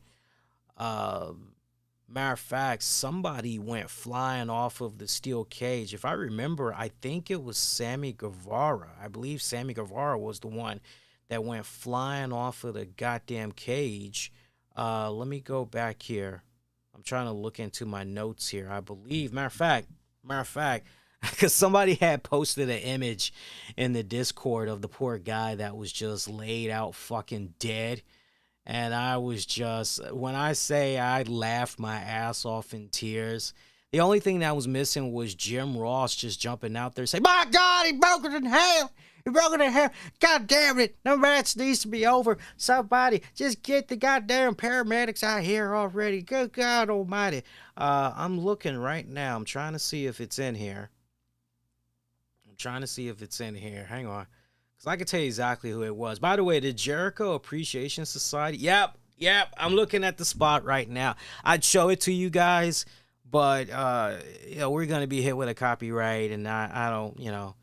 Matter of fact, somebody went flying off of the steel cage. If I remember, I think it was Sammy Guevara. I believe Sammy Guevara was the one that went flying off of the goddamn cage. Let me go back here. I'm trying to look into my notes here. I believe, matter of fact, because somebody had posted an image in the Discord of the poor guy that was just laid out fucking dead. And I was just, when I say I laughed my ass off in tears, the only thing that was missing was Jim Ross just jumping out there saying, "My God, he broke it in hell. He broke it in hell. God damn it. The match needs to be over. Somebody just get the goddamn paramedics out here already. Good God almighty." I'm looking right now. I'm trying to see if it's in here. Hang on. Because I can tell you exactly who it was. By the way, the Jericho Appreciation Society. Yep. I'm looking at the spot right now. I'd show it to you guys, but we're going to be hit with a copyright, and I don't,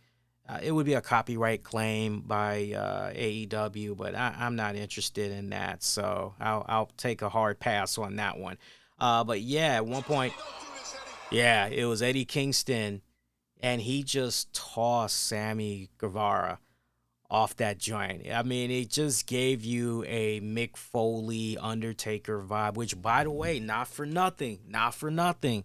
it would be a copyright claim by AEW, but I'm not interested in that, so I'll take a hard pass on that one. But yeah, at one point, yeah, it was Eddie Kingston, and he just tossed Sammy Guevara off that joint. I mean, it just gave you a Mick Foley Undertaker vibe, which, by the way, not for nothing.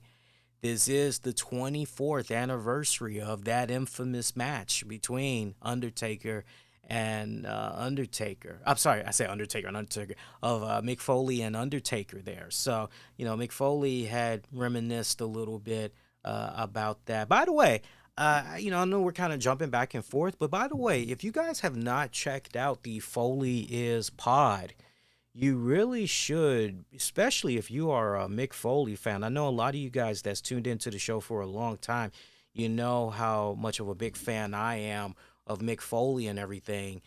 This is the 24th anniversary of that infamous match between Undertaker and Undertaker. I'm sorry, I say Undertaker and Undertaker, of Mick Foley and Undertaker there. So, Mick Foley had reminisced a little bit about that. By the way, I know we're kind of jumping back and forth, but by the way, if you guys have not checked out the Foley Is pod, you really should, especially if you are a Mick Foley fan. I know a lot of you guys that's tuned into the show for a long time, you know how much of a big fan I am of Mick Foley and everything.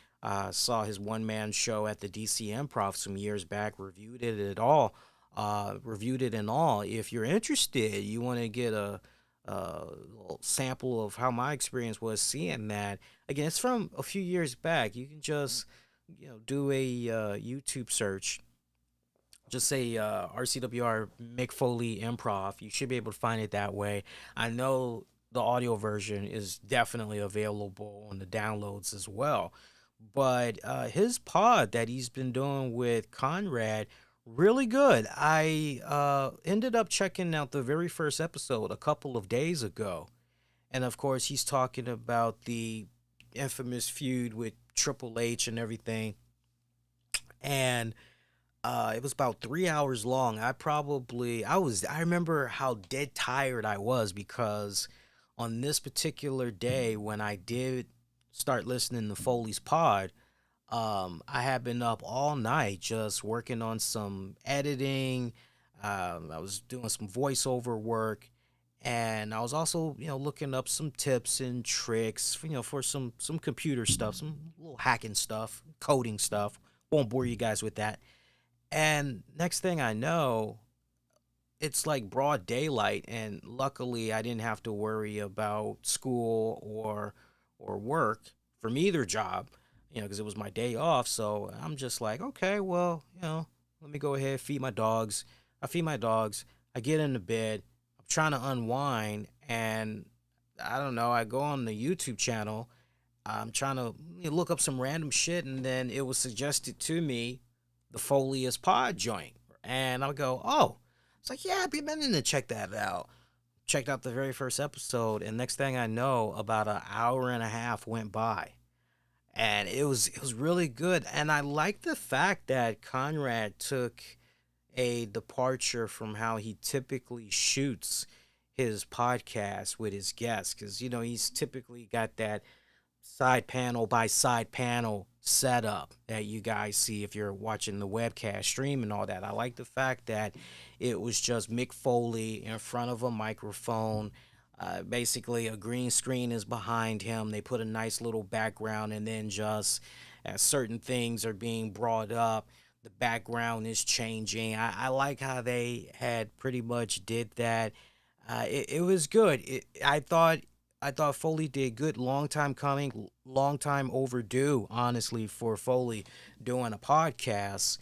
Saw his one-man show at the DC Improv some years back, reviewed it and all. If you're interested, you want to get a little sample of how my experience was seeing that. Again, it's from a few years back. You can just do a YouTube search. Just say RCWR Mick Foley Improv. You should be able to find it that way. I know the audio version is definitely available on the downloads as well. But his pod that he's been doing with Conrad, really good. I ended up checking out the very first episode a couple of days ago. And of course, he's talking about the infamous feud with Triple H and everything. And it was about 3 hours long. I remember how dead tired I was, because on this particular day when I did start listening to Foley's pod, I had been up all night just working on some editing. I was doing some voiceover work, and I was also, looking up some tips and tricks, for some computer stuff, some little hacking stuff, coding stuff. Won't bore you guys with that. And next thing I know, it's like broad daylight, and luckily I didn't have to worry about school or work from either job, because it was my day off. So I'm just like, okay, well, let me go ahead, feed my dogs. I feed my dogs. I get into bed. I'm trying to unwind, and I don't know, I go on the YouTube channel. I'm trying to look up some random shit, and then it was suggested to me the Foley Is pod joint. And I'll go, oh. It's like, yeah, I've been meaning to check that out. Checked out the very first episode, and next thing I know, about an hour and a half went by. And it was really good. And I like the fact that Conrad took a departure from how he typically shoots his podcast with his guests. Because, he's typically got that side panel by side panel setup that you guys see if you're watching the webcast stream and all that. I like the fact that it was just Mick Foley in front of a microphone. Basically, a green screen is behind him. They put a nice little background, and then just as certain things are being brought up, the background is changing. I like how they had pretty much did that. It was good. I thought Foley did good. Long time coming, long time overdue, honestly, for Foley doing a podcast.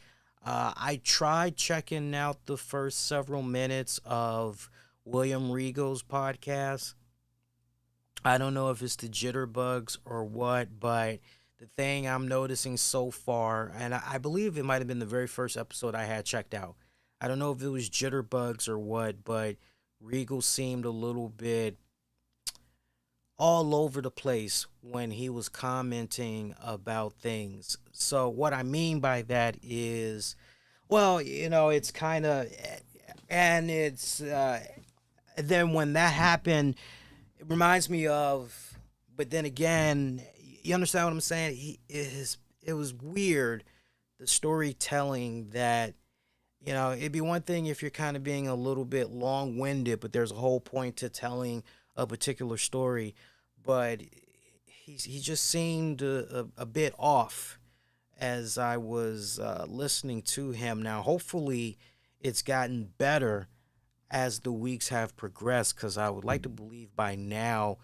I tried checking out the first several minutes of William Regal's podcast. I don't know if it's the jitterbugs or what, but the thing I'm noticing so far, and I believe it might have been the very first episode I had checked out. I don't know if it was jitterbugs or what, but Regal seemed a little bit all over the place when he was commenting about things. So, what I mean by that is, well, it's kind of, and then when that happened, it reminds me of, but then again, you understand what I'm saying? It was weird, the storytelling that, it'd be one thing if you're kind of being a little bit long winded, but there's a whole point to telling a particular story. But he just seemed a bit off as I was listening to him. Now, hopefully, it's gotten better as the weeks have progressed, because I would like to believe by now,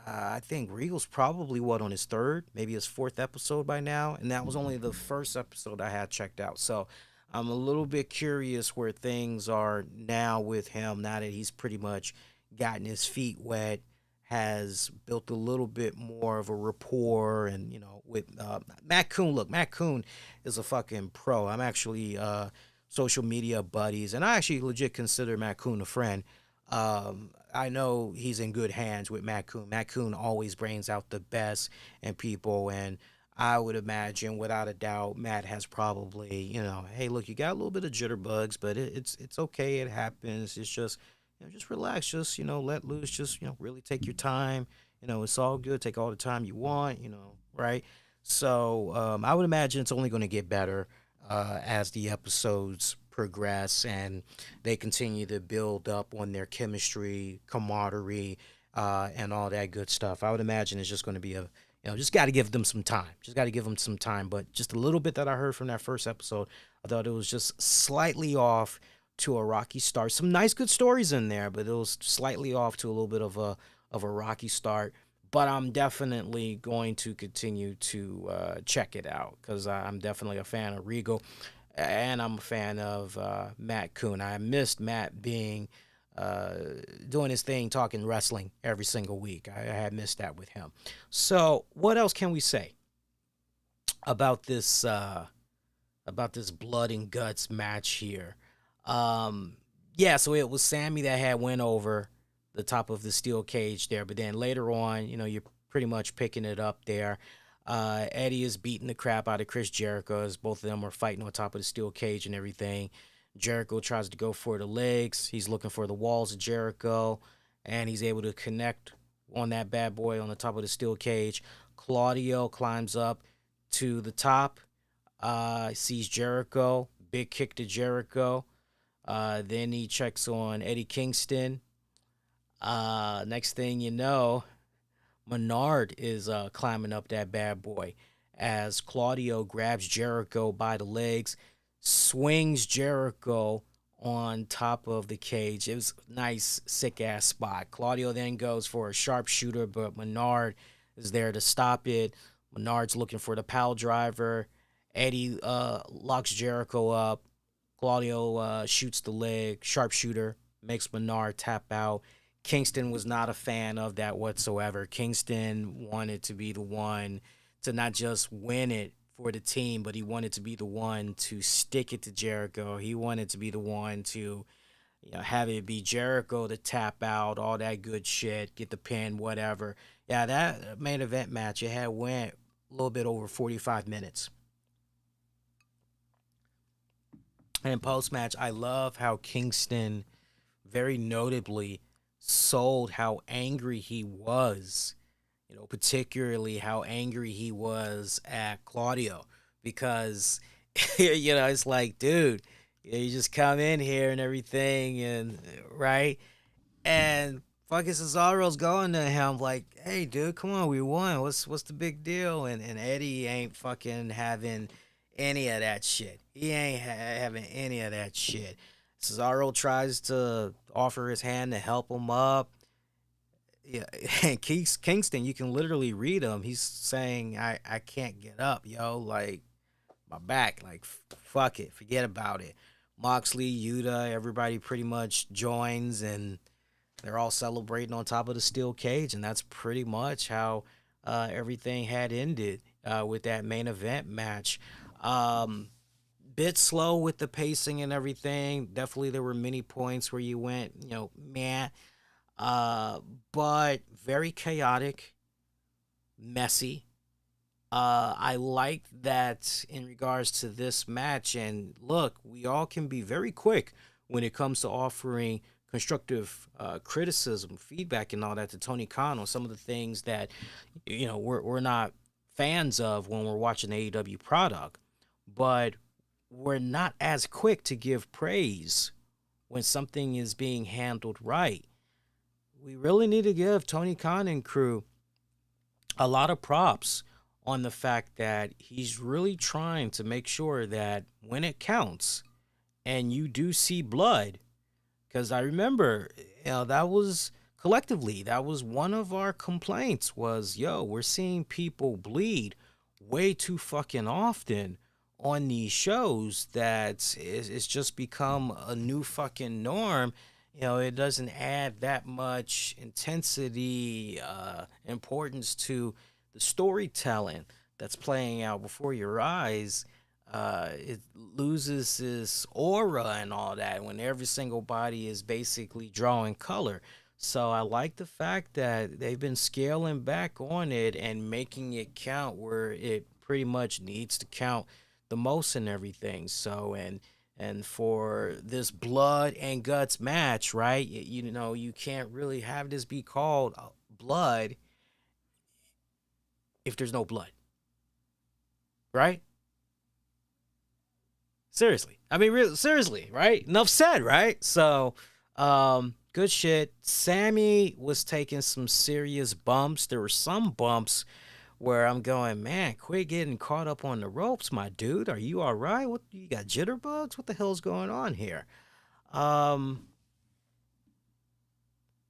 I think Regal's probably on his third, maybe his fourth episode by now, and that was only the first episode I had checked out. So I'm a little bit curious where things are now with him, now that he's pretty much gotten his feet wet, has built a little bit more of a rapport, and with Matt Coon. Look, Matt Coon is a fucking pro. I'm actually social media buddies, and I actually legit consider Matt Coon a friend. I know he's in good hands with Matt Coon. Matt Coon always brings out the best in people, and I would imagine, without a doubt, Matt has probably, hey, look, you got a little bit of jitterbugs, but it's okay. It happens. It's just, just relax. Just, let loose. Just, really take your time. It's all good. Take all the time you want, right? So I would imagine it's only going to get better as the episodes progress and they continue to build up on their chemistry, camaraderie, and all that good stuff. I would imagine it's just going to be just got to give them some time. Just got to give them some time. But just a little bit that I heard from that first episode, I thought it was just slightly off to a rocky start. Some nice, good stories in there, but it was slightly off to a little bit of a rocky start. But I'm definitely going to continue to check it out, because I'm definitely a fan of Regal, and I'm a fan of Matt Coon. I missed Matt being doing his thing, talking wrestling every single week. I had missed that with him. So what else can we say about this blood and guts match here? Yeah, so it was Sammy that had went over the top of the steel cage there, but then later on, you're pretty much picking it up there. Eddie is beating the crap out of Chris Jericho as both of them are fighting on top of the steel cage and everything. Jericho tries to go for the legs. He's looking for the walls of Jericho, and he's able to connect on that bad boy on the top of the steel cage. Claudio climbs up to the top, sees Jericho, big kick to Jericho. Then he checks on Eddie Kingston. Next thing you know, Menard is climbing up that bad boy as Claudio grabs Jericho by the legs, swings Jericho on top of the cage. It was a nice, sick-ass spot. Claudio then goes for a sharpshooter, but Menard is there to stop it. Menard's looking for the pile driver. Eddie locks Jericho up. Claudio shoots the leg. Sharpshooter makes Menard tap out. Kingston was not a fan of that whatsoever. Kingston wanted to be the one to not just win it for the team, but he wanted to be the one to stick it to Jericho. He wanted to be the one to have it be Jericho to tap out, all that good shit, get the pin, whatever. Yeah, that main event match, it had went a little bit over 45 minutes. And post-match, I love how Kingston very notably sold how angry he was, particularly how angry he was at Claudio, because, it's like, dude, you just come in here and everything, and right? And fucking Cesaro's going to him like, hey, dude, come on, we won. What's the big deal? And Eddie ain't fucking having any of that shit. He ain't having any of that shit. Cesaro tries to offer his hand to help him up. Yeah, and Kingston, you can literally read him. He's saying, I can't get up, yo. Like, my back. Like, fuck it, forget about it. Moxley, Yuta, everybody pretty much joins, and they're all celebrating on top of the steel cage, and that's pretty much how everything had ended with that main event match. Bit slow with the pacing and everything. Definitely there were many points where you went, meh. But very chaotic, messy. I like that in regards to this match. And look, we all can be very quick when it comes to offering constructive criticism, feedback, and all that to Tony Khan on some of the things that we're not fans of when we're watching AEW product. But we're not as quick to give praise when something is being handled right. We really need to give Tony Khan and crew a lot of props on the fact that he's really trying to make sure that when it counts and you do see blood, because I remember, that was collectively, that was one of our complaints was, we're seeing people bleed way too fucking often on these shows that it's just become a new fucking norm. It doesn't add that much intensity, importance to the storytelling that's playing out before your eyes. It loses its aura and all that when every single body is basically drawing color. So I like the fact that they've been scaling back on it and making it count where it pretty much needs to count the most and everything. So and for this blood and guts match, right? You can't really have this be called blood if there's no blood, right? Seriously. I mean, really, seriously, right? Enough said, right? So, good shit. Sammy was taking some serious bumps. There were some bumps where I'm going, man, quit getting caught up on the ropes, my dude. Are you all right? What, you got jitterbugs? What the hell's going on here?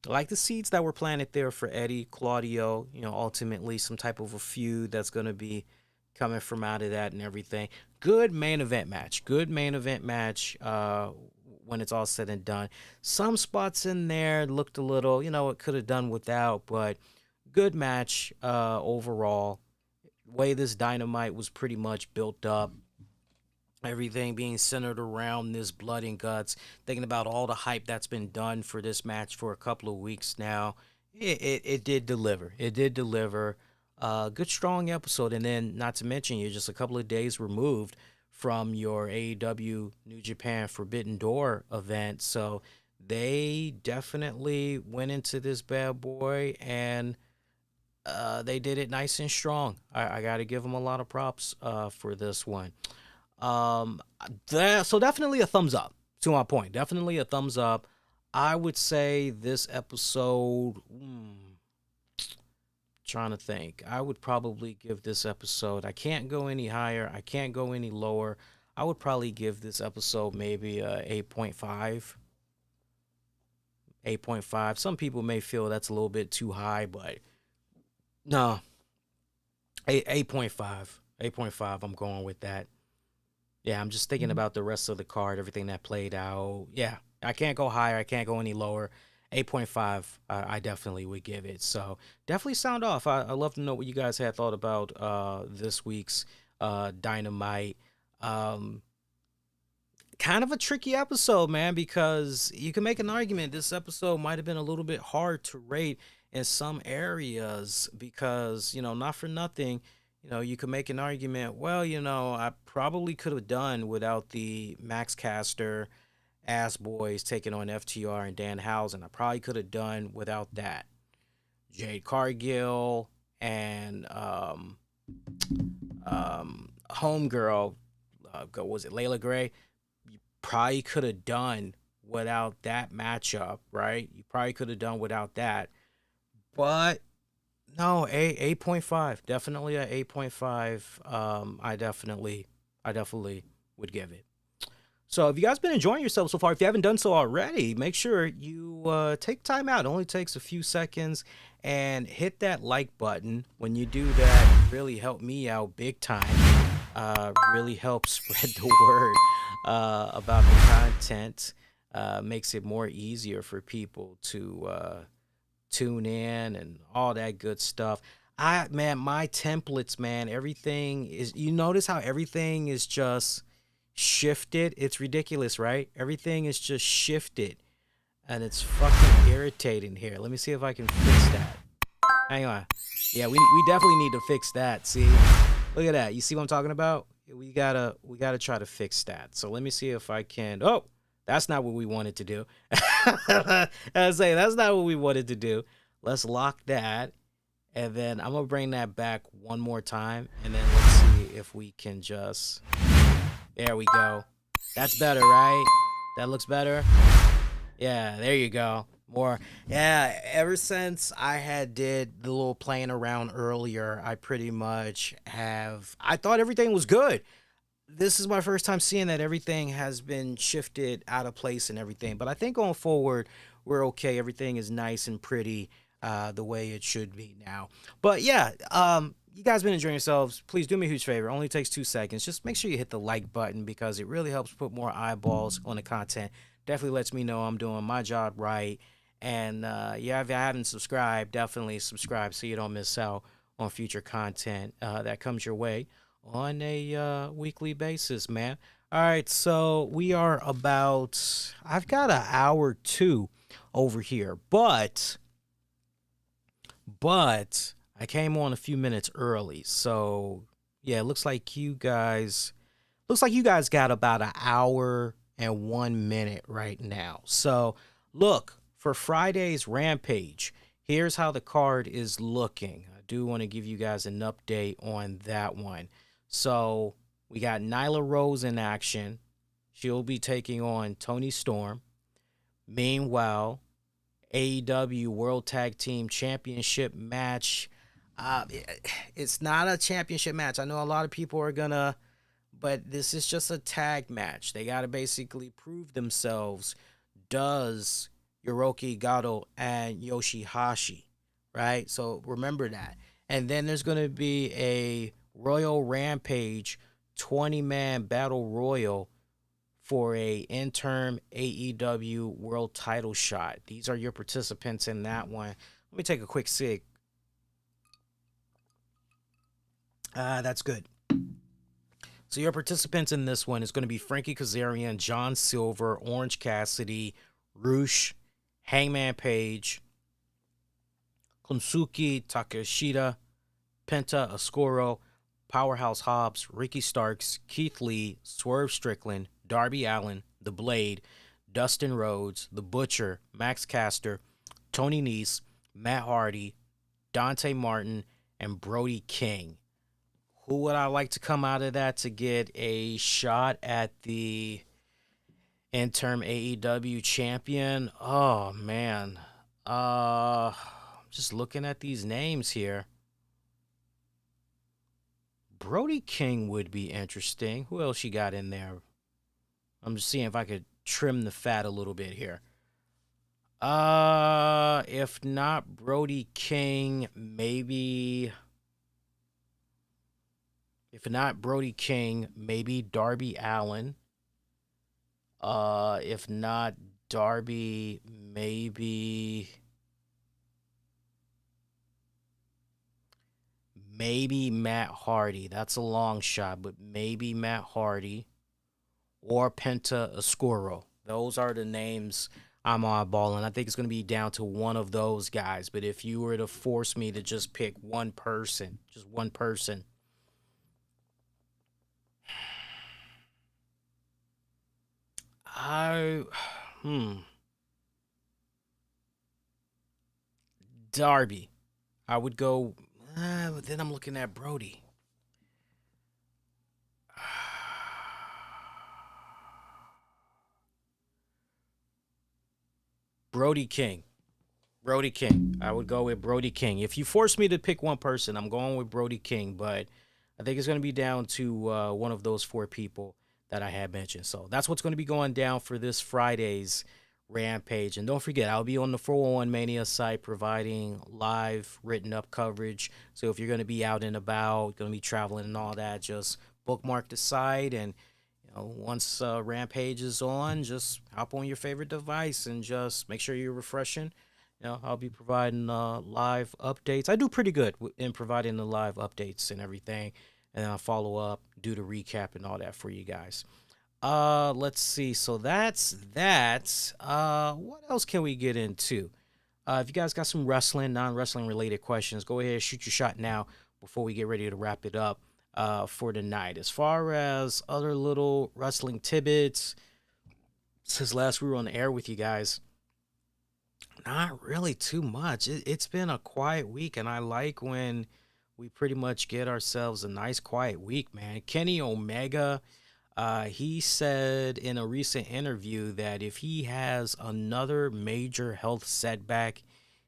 Like the seeds that were planted there for Eddie, Claudio, ultimately some type of a feud that's going to be coming from out of that and everything. Good main event match. When it's all said and done. Some spots in there looked a little, it could have done without, but good match overall. Way this Dynamite was pretty much built up. Everything being centered around this blood and guts. Thinking about all the hype that's been done for this match for a couple of weeks now. It did deliver. Good, strong episode. And then, not to mention, you're just a couple of days removed from your AEW New Japan Forbidden Door event. So they definitely went into this bad boy and they did it nice and strong. I got to give them a lot of props for this one. So definitely a thumbs up to my point. Definitely a thumbs up. I would say this episode, trying to think, I would probably give this episode, I can't go any higher, I can't go any lower. I would probably give this episode maybe a 8.5. 8.5. Some people may feel that's a little bit too high, but no. 8.5. 8.5, I'm going with that. Yeah, I'm just thinking about the rest of the card, everything that played out. Yeah, I can't go higher. I can't go any lower. 8.5, I definitely would give it. So definitely sound off. I'd love to know what you guys had thought about this week's Dynamite. Kind of a tricky episode, man, because you can make an argument this episode might have been a little bit hard to rate in some areas because, not for nothing, you could make an argument, well, I probably could have done without the Max Caster Ass Boys taking on FTR and Danhausen. I probably could have done without that. Jade Cargill and Homegirl, was it Layla Gray? You probably could have done without that matchup, right? You probably could have done without that. But no, 8.5. Definitely a 8.5. I definitely would give it. So if you guys been enjoying yourself so far, if you haven't done so already, make sure you take time out. It only takes a few seconds and hit that like button. When you do that, it really help me out big time. really helps spread the word about the content. Makes it more easier for people to tune in and all that good stuff. My templates, man, everything is, you notice how everything is just shifted? It's ridiculous, right? Everything is just shifted and it's fucking irritating here. Let me see if I can fix that. Hang on. Yeah, we definitely need to fix that. See? Look at that. You see what I'm talking about? We gotta try to fix that. So let me see if I can. Oh, that's not what we wanted to do. I say that's not what we wanted to do. Let's lock that, and then I'm gonna bring that back one more time, and then let's see if we can just. There we go. That's better, right? That looks better. Yeah, there you go. More. Yeah, ever since I had did the little playing around earlier, I pretty much I thought everything was good. This is my first time seeing that everything has been shifted out of place and everything. But I think going forward, we're okay. Everything is nice and pretty the way it should be now. But yeah, you guys been enjoying yourselves. Please do me a huge favor. It only takes 2 seconds. Just make sure you hit the like button because it really helps put more eyeballs on the content. Definitely lets me know I'm doing my job right. And yeah, if you haven't subscribed, definitely subscribe so you don't miss out on future content that comes your way on a weekly basis, man. All right, so we are I've got an hour 2 over here, but I came on a few minutes early. So yeah, it looks like you guys got about an hour and 1 minute right now. So look, for Friday's Rampage, here's how the card is looking. I do want to give you guys an update on that one. So we got Nyla Rose in action. She'll be taking on Toni Storm. Meanwhile, AEW World Tag Team Championship match. It's not a championship match. I know a lot of people are gonna, but this is just a tag match. They got to basically prove themselves. Does Hiroki Goto and Yoshihashi, right? So remember that. And then there's going to be a Royal Rampage 20-man battle royal for a interim AEW world title shot. These are your participants in that one. Let me take a quick sig. That's good. So your participants in this one is going to be Frankie Kazarian, John Silver, Orange Cassidy, Roosh, Hangman Page, Kunsuke Takeshita, Penta Oscuro, Powerhouse Hobbs, Ricky Starks, Keith Lee, Swerve Strickland, Darby Allin, The Blade, Dustin Rhodes, The Butcher, Max Caster, Tony Nese, Matt Hardy, Dante Martin, and Brody King. Who would I like to come out of that to get a shot at the interim AEW champion? Oh, man. Just looking at these names here. Brody King would be interesting. Who else you got in there? I'm just seeing if I could trim the fat a little bit here. If not Brody King, maybe... If not Brody King, maybe Darby Allin. If not Darby, maybe Matt Hardy. That's a long shot, but maybe Matt Hardy or Penta Oscuro. Those are the names I'm eyeballing. I think it's going to be down to one of those guys. But if you were to force me to just pick one person, Darby. I would go, but then I'm looking at Brody. Brody King. I would go with Brody King. If you force me to pick one person, I'm going with Brody King, but I think it's going to be down to one of those 4 people that I had mentioned. So that's what's going to be going down for this Friday's Rampage. And don't forget, I'll be on the 401 Mania site providing live written up coverage. So if you're going to be out and about, going to be traveling and all that, just bookmark the site, and once Rampage is on, just hop on your favorite device and just make sure you're refreshing. I'll be providing live updates. I do pretty good in providing the live updates and everything, and then I'll follow up, do the recap and all that for you guys. Let's see. So that's that. What else can we get into? If you guys got some wrestling, non-wrestling related questions, go ahead, shoot your shot now before we get ready to wrap it up for tonight. As far as other little wrestling tidbits, since last we were on the air with you guys, not really too much. It's been a quiet week, and I like when we pretty much get ourselves a nice quiet week, man. Kenny Omega, he said in a recent interview that if he has another major health setback,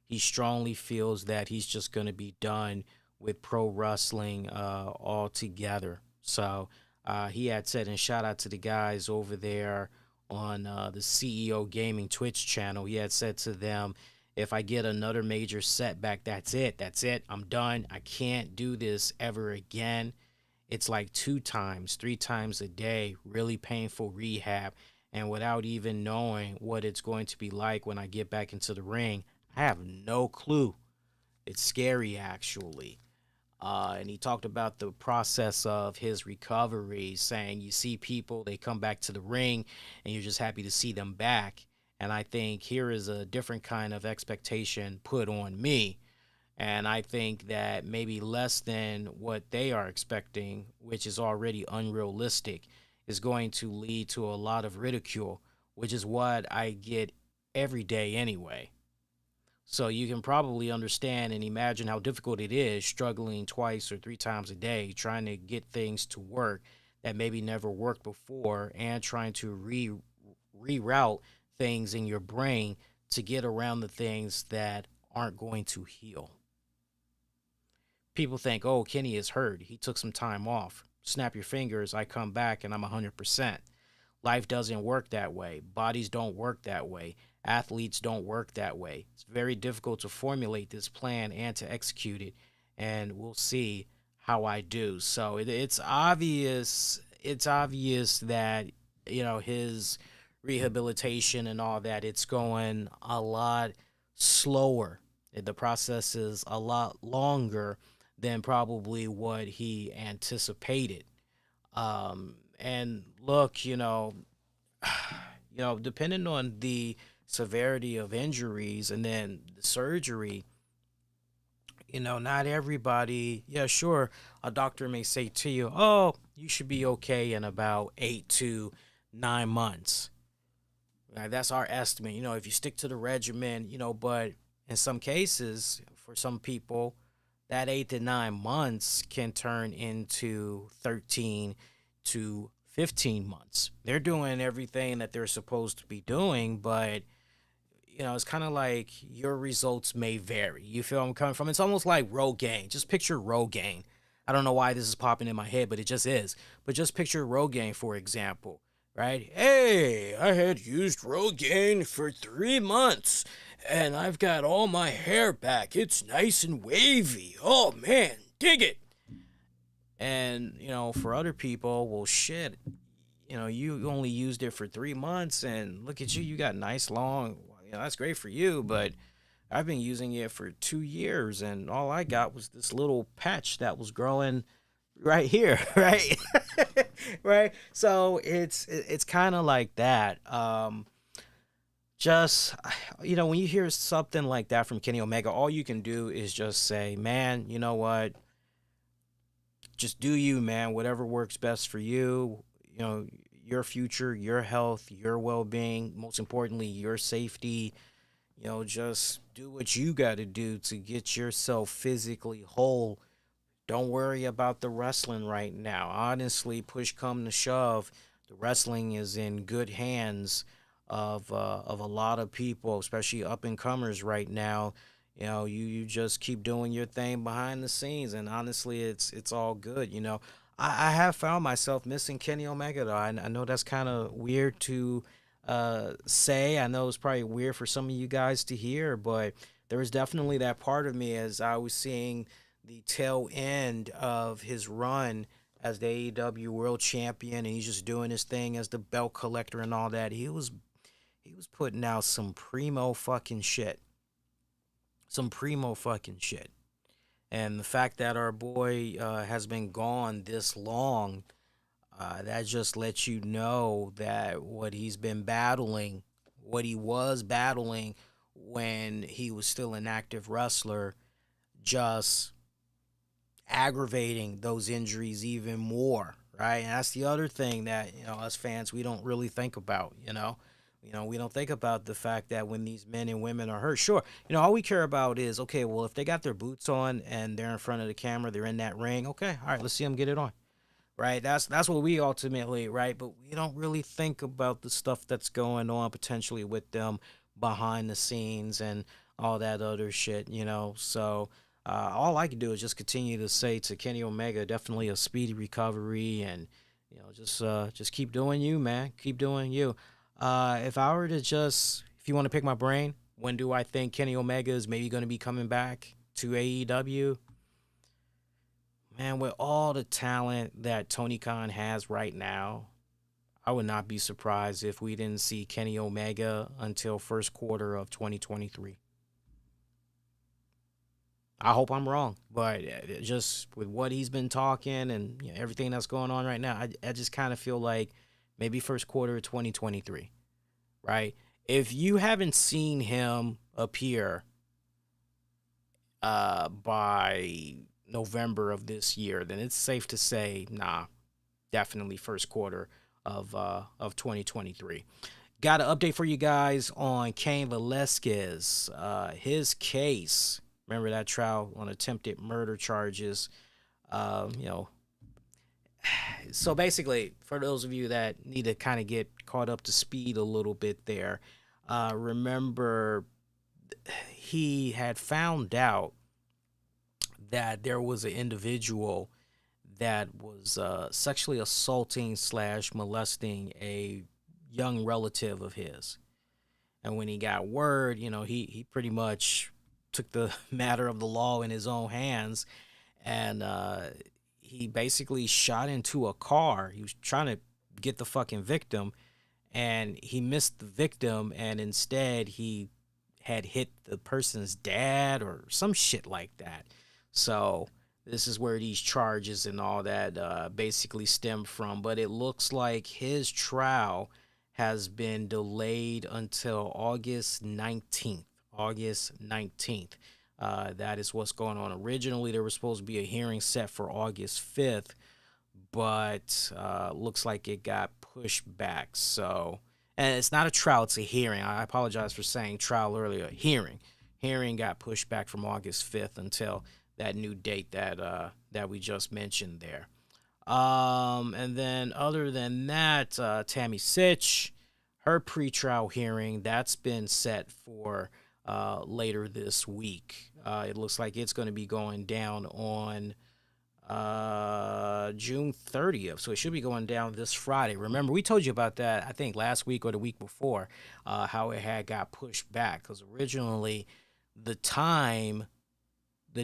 he strongly feels that he's just going to be done with pro wrestling altogether. So he had said, and shout out to the guys over there on the CEO Gaming Twitch channel. He had said to them, if I get another major setback, that's it. That's it. I'm done. I can't do this ever again. It's like 2 times, 3 times a day, really painful rehab. And without even knowing what it's going to be like when I get back into the ring, I have no clue. It's scary, actually. And he talked about the process of his recovery, saying you see people, they come back to the ring, and you're just happy to see them back. And I think here is a different kind of expectation put on me. And I think that maybe less than what they are expecting, which is already unrealistic, is going to lead to a lot of ridicule, which is what I get every day anyway. So you can probably understand and imagine how difficult it is struggling 2 or 3 times a day, trying to get things to work that maybe never worked before, and trying to reroute things in your brain to get around the things that aren't going to heal. People think, oh, Kenny is hurt. He took some time off. Snap your fingers, I come back and I'm 100%. Life doesn't work that way. Bodies don't work that way. Athletes don't work that way. It's very difficult to formulate this plan and to execute it, and we'll see how I do. So it's obvious. It's obvious that his rehabilitation and all that, it's going a lot slower. The process is a lot longer than probably what he anticipated. And look, depending on the severity of injuries and then the surgery, not everybody, sure, a doctor may say to you, oh, you should be okay in about 8 to 9 months. That's our estimate, if you stick to the regimen, but in some cases, for some people, that 8 to 9 months can turn into 13 to 15 months. They're doing everything that they're supposed to be doing, but it's kind of like your results may vary. You feel I'm coming from? It's almost like Rogaine. Just picture Rogaine. I don't know why this is popping in my head, but it just is. But just picture Rogaine, for example, right? Hey, I had used Rogaine for 3 months, and I've got all my hair back. It's nice and wavy. Oh, man, dig it. And, for other people, well, shit, you only used it for 3 months, and look at you, you got nice long, that's great for you, but I've been using it for 2 years, and all I got was this little patch that was growing right here, right? Right? So it's kind of like that. Just, when you hear something like that from Kenny Omega, all you can do is just say, man, you know what? Just do you, man. Whatever works best for you, your future, your health, your well-being, most importantly, your safety. Just do what you got to do to get yourself physically whole. Don't worry about the wrestling right now. Honestly, push come to shove, the wrestling is in good hands of a lot of people, especially up-and-comers right now. You just keep doing your thing behind the scenes, and honestly, it's all good. I have found myself missing Kenny Omega, though. I know that's kind of weird to say. I know it's probably weird for some of you guys to hear, but there was definitely that part of me as I was seeing the tail end of his run as the AEW World Champion, and he's just doing his thing as the belt collector and all that. He was putting out some primo fucking shit, some primo fucking shit. And the fact that our boy has been gone this long, that just lets you know that what he's been battling, what he was battling when he was still an active wrestler, just aggravating those injuries even more, right? And that's the other thing that, us fans, we don't really think about, we don't think about the fact that when these men and women are hurt, sure, all we care about is, okay, well, if they got their boots on and they're in front of the camera, they're in that ring, okay, all right, let's see them get it on, right? That's what we ultimately, right? But we don't really think about the stuff that's going on potentially with them behind the scenes and all that other shit, So all I can do is just continue to say to Kenny Omega, definitely a speedy recovery, and just keep doing you, man. Keep doing you. If I were to if you want to pick my brain, when do I think Kenny Omega is maybe going to be coming back to AEW? Man, with all the talent that Tony Khan has right now, I would not be surprised if we didn't see Kenny Omega until first quarter of 2023. I hope I'm wrong, but just with what he's been talking and everything that's going on right now, I just kind of feel like maybe first quarter of 2023, right? If you haven't seen him appear by November of this year, then it's safe to say, nah, definitely first quarter of 2023. Got an update for you guys on Cain Velasquez. His case, remember that trial on attempted murder charges. You know, so basically, for those of you that need to kind of get caught up to speed a little bit there, remember he had found out that there was an individual that was sexually assaulting slash molesting a young relative of his. And when he got word, he pretty much took the matter of the law in his own hands, and he basically shot into a car. He was trying to get the fucking victim, and he missed the victim, and instead he had hit the person's dad or some shit like that. So this is where these charges and all that basically stem from. But it looks like his trial has been delayed until August 19th. August 19th. That is what's going on. Originally, there was supposed to be a hearing set for August 5th, but looks like it got pushed back. So, and it's not a trial, it's a hearing. I apologize for saying trial earlier. Hearing got pushed back from August 5th until that new date that we just mentioned there. And then other than that, Tammy Sitch, her pretrial hearing, that's been set for later this week. It looks like it's going to be going down on June 30th. So it should be going down this Friday. Remember, we told you about that, I think, last week or the week before, how it had got pushed back. Because originally, the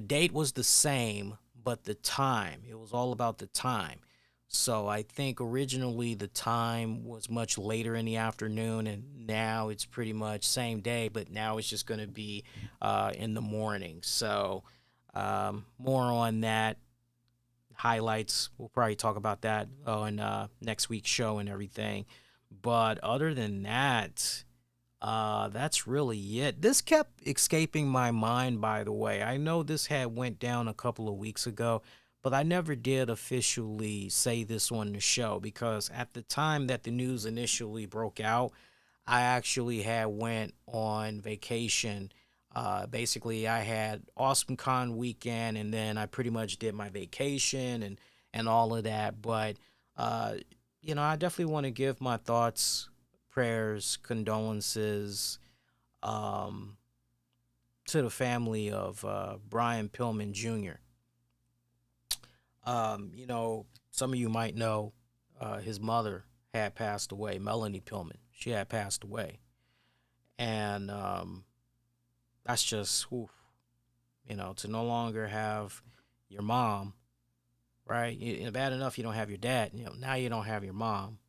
date was the same, but the time, it was all about the time. So I think originally the time was much later in the afternoon, and now it's pretty much same day, but now it's just going to be in the morning. So more on that. Highlights, we'll probably talk about that on next week's show and everything. But other than that, that's really it. This kept escaping my mind, by the way. I know this had went down a couple of weeks ago, but I never did officially say this on the show because at the time that the news initially broke out, I actually had went on vacation. Basically, I had Awesome Con weekend, and then I pretty much did my vacation and all of that. But I definitely want to give my thoughts, prayers, condolences to the family of Brian Pillman Jr. Some of you might know his mother had passed away, Melanie Pillman. She had passed away. And that's just, oof, to no longer have your mom right? Bad enough you don't have your dad. Now you don't have your mom,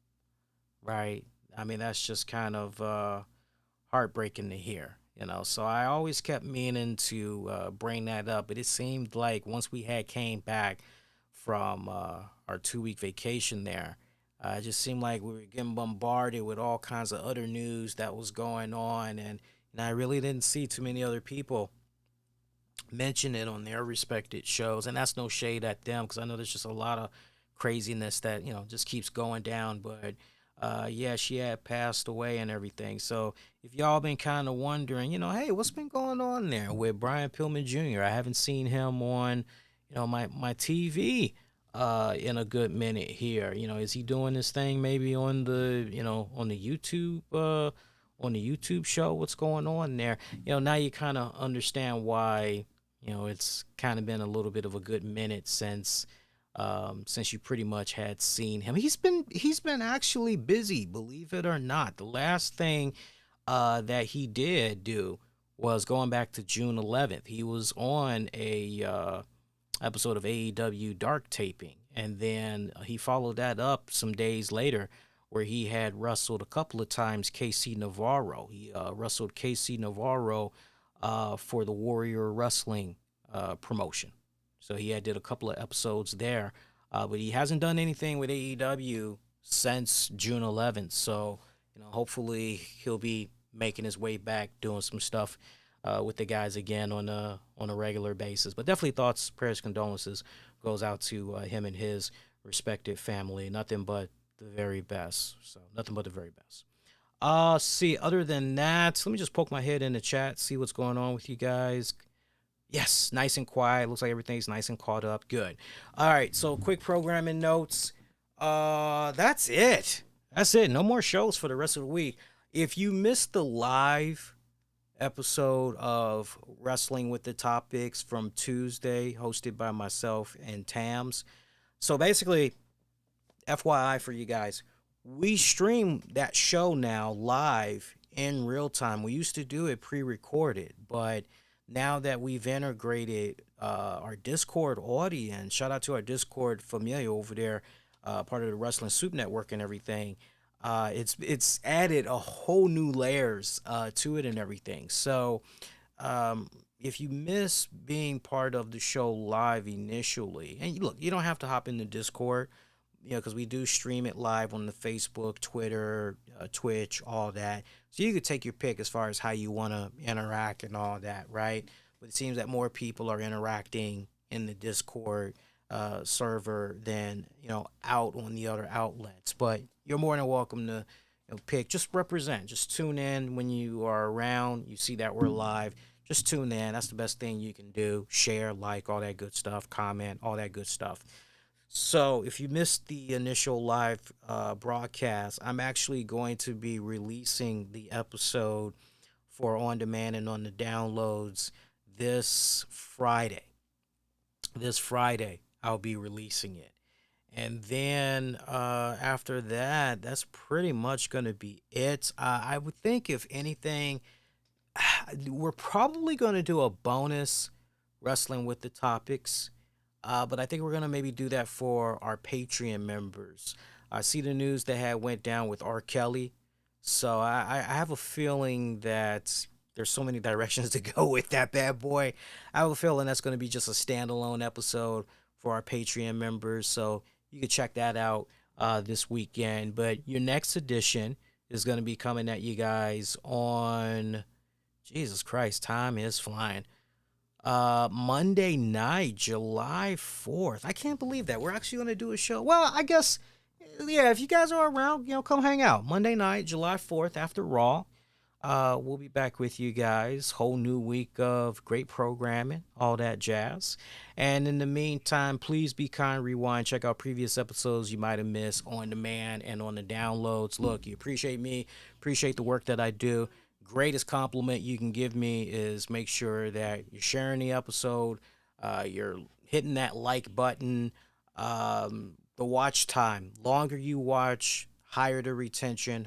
right? I mean, that's just kind of heartbreaking to hear. So I always kept meaning to bring that up, but it seemed like once we had came back from our 2 week vacation there, it just seemed like we were getting bombarded with all kinds of other news that was going on, and I really didn't see too many other people mention it on their respected shows. And that's no shade at them, because I know there's just a lot of craziness that just keeps going down. But yeah, she had passed away and everything. So if y'all been kind of wondering, hey, what's been going on there with Brian Pillman Jr.? I haven't seen him on my TV in a good minute here. Is he doing this thing maybe on the on the YouTube show? What's going on there? Now you kind of understand why it's kind of been a little bit of a good minute since you pretty much had seen him. He's been actually busy, believe it or not. The last thing that he did do was going back to June 11th. He was on a episode of AEW Dark taping, and then he followed that up some days later, where he had wrestled a couple of times KC Navarro. He wrestled KC Navarro for the Warrior Wrestling promotion. So he had did a couple of episodes there, but he hasn't done anything with AEW since June 11th. So hopefully he'll be making his way back, doing some stuff with the guys again on a regular basis. But definitely thoughts, prayers, condolences goes out to him and his respective family. Nothing but the very best. So nothing but the very best. See, other than that, let me just poke my head in the chat, see what's going on with you guys. Yes, nice and quiet. Looks like everything's nice and caught up. Good. All right, so quick programming notes. That's it. That's it. No more shows for the rest of the week. If you missed the live episode of Wrestling with the Topics from Tuesday, hosted by myself and Tams. So basically, FYI for you guys, we stream that show now live in real time. We used to do it pre-recorded, but now that we've integrated our Discord audience, shout out to our Discord familia over there, part of the Wrestling Soup Network and everything, it's added a whole new layers to it and everything. So if you miss being part of the show live initially, and look, you don't have to hop in the Discord, because we do stream it live on the Facebook, Twitter, Twitch, all that. So you could take your pick as far as how you want to interact and all that, right? But it seems that more people are interacting in the Discord server than, out on the other outlets. But you're more than welcome to pick. Just represent. Just tune in when you are around. You see that we're live. Just tune in. That's the best thing you can do. Share, like, all that good stuff. Comment, all that good stuff. So if you missed the initial live broadcast, I'm actually going to be releasing the episode for on demand and on the downloads this Friday. This Friday, I'll be releasing it. And then after that, that's pretty much going to be it. I would think, if anything, we're probably going to do a bonus Wrestling with the Topics. But I think we're going to maybe do that for our Patreon members. I see the news that had went down with R. Kelly. So I have a feeling that there's so many directions to go with that bad boy. I have a feeling that's going to be just a standalone episode for our Patreon members. So you can check that out this weekend. But your next edition is going to be coming at you guys on, Jesus Christ, time is flying. Monday night, July 4th. I can't believe that. We're actually going to do a show. Well, I guess, yeah, if you guys are around, come hang out. Monday night, July 4th, after Raw. We'll be back with you guys. Whole new week of great programming, all that jazz. And in the meantime, please be kind, rewind, check out previous episodes you might have missed on demand and on the downloads. Look, you appreciate me, appreciate the work that I do. Greatest compliment you can give me is make sure that you're sharing the episode, you're hitting that like button, the watch time. Longer you watch, higher the retention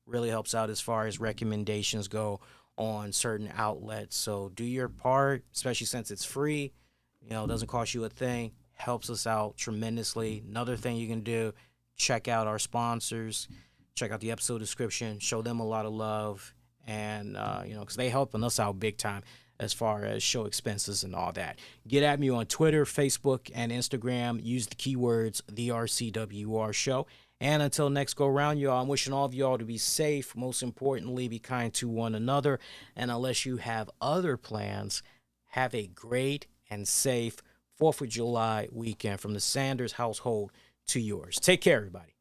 really helps out as far as recommendations go on certain outlets. So do your part, especially since it's free, doesn't cost you a thing. helps us out tremendously. Another thing you can do, check out our sponsors, check out the episode description, show them a lot of love, and because they helping us out big time as far as show expenses and all that. Get at me on Twitter, Facebook, and Instagram. Use the keywords the RCWR show. And until next go round, y'all, I'm wishing all of y'all to be safe. Most importantly, be kind to one another. And unless you have other plans, have a great and safe 4th of July weekend from the Sanders household to yours. Take care, everybody.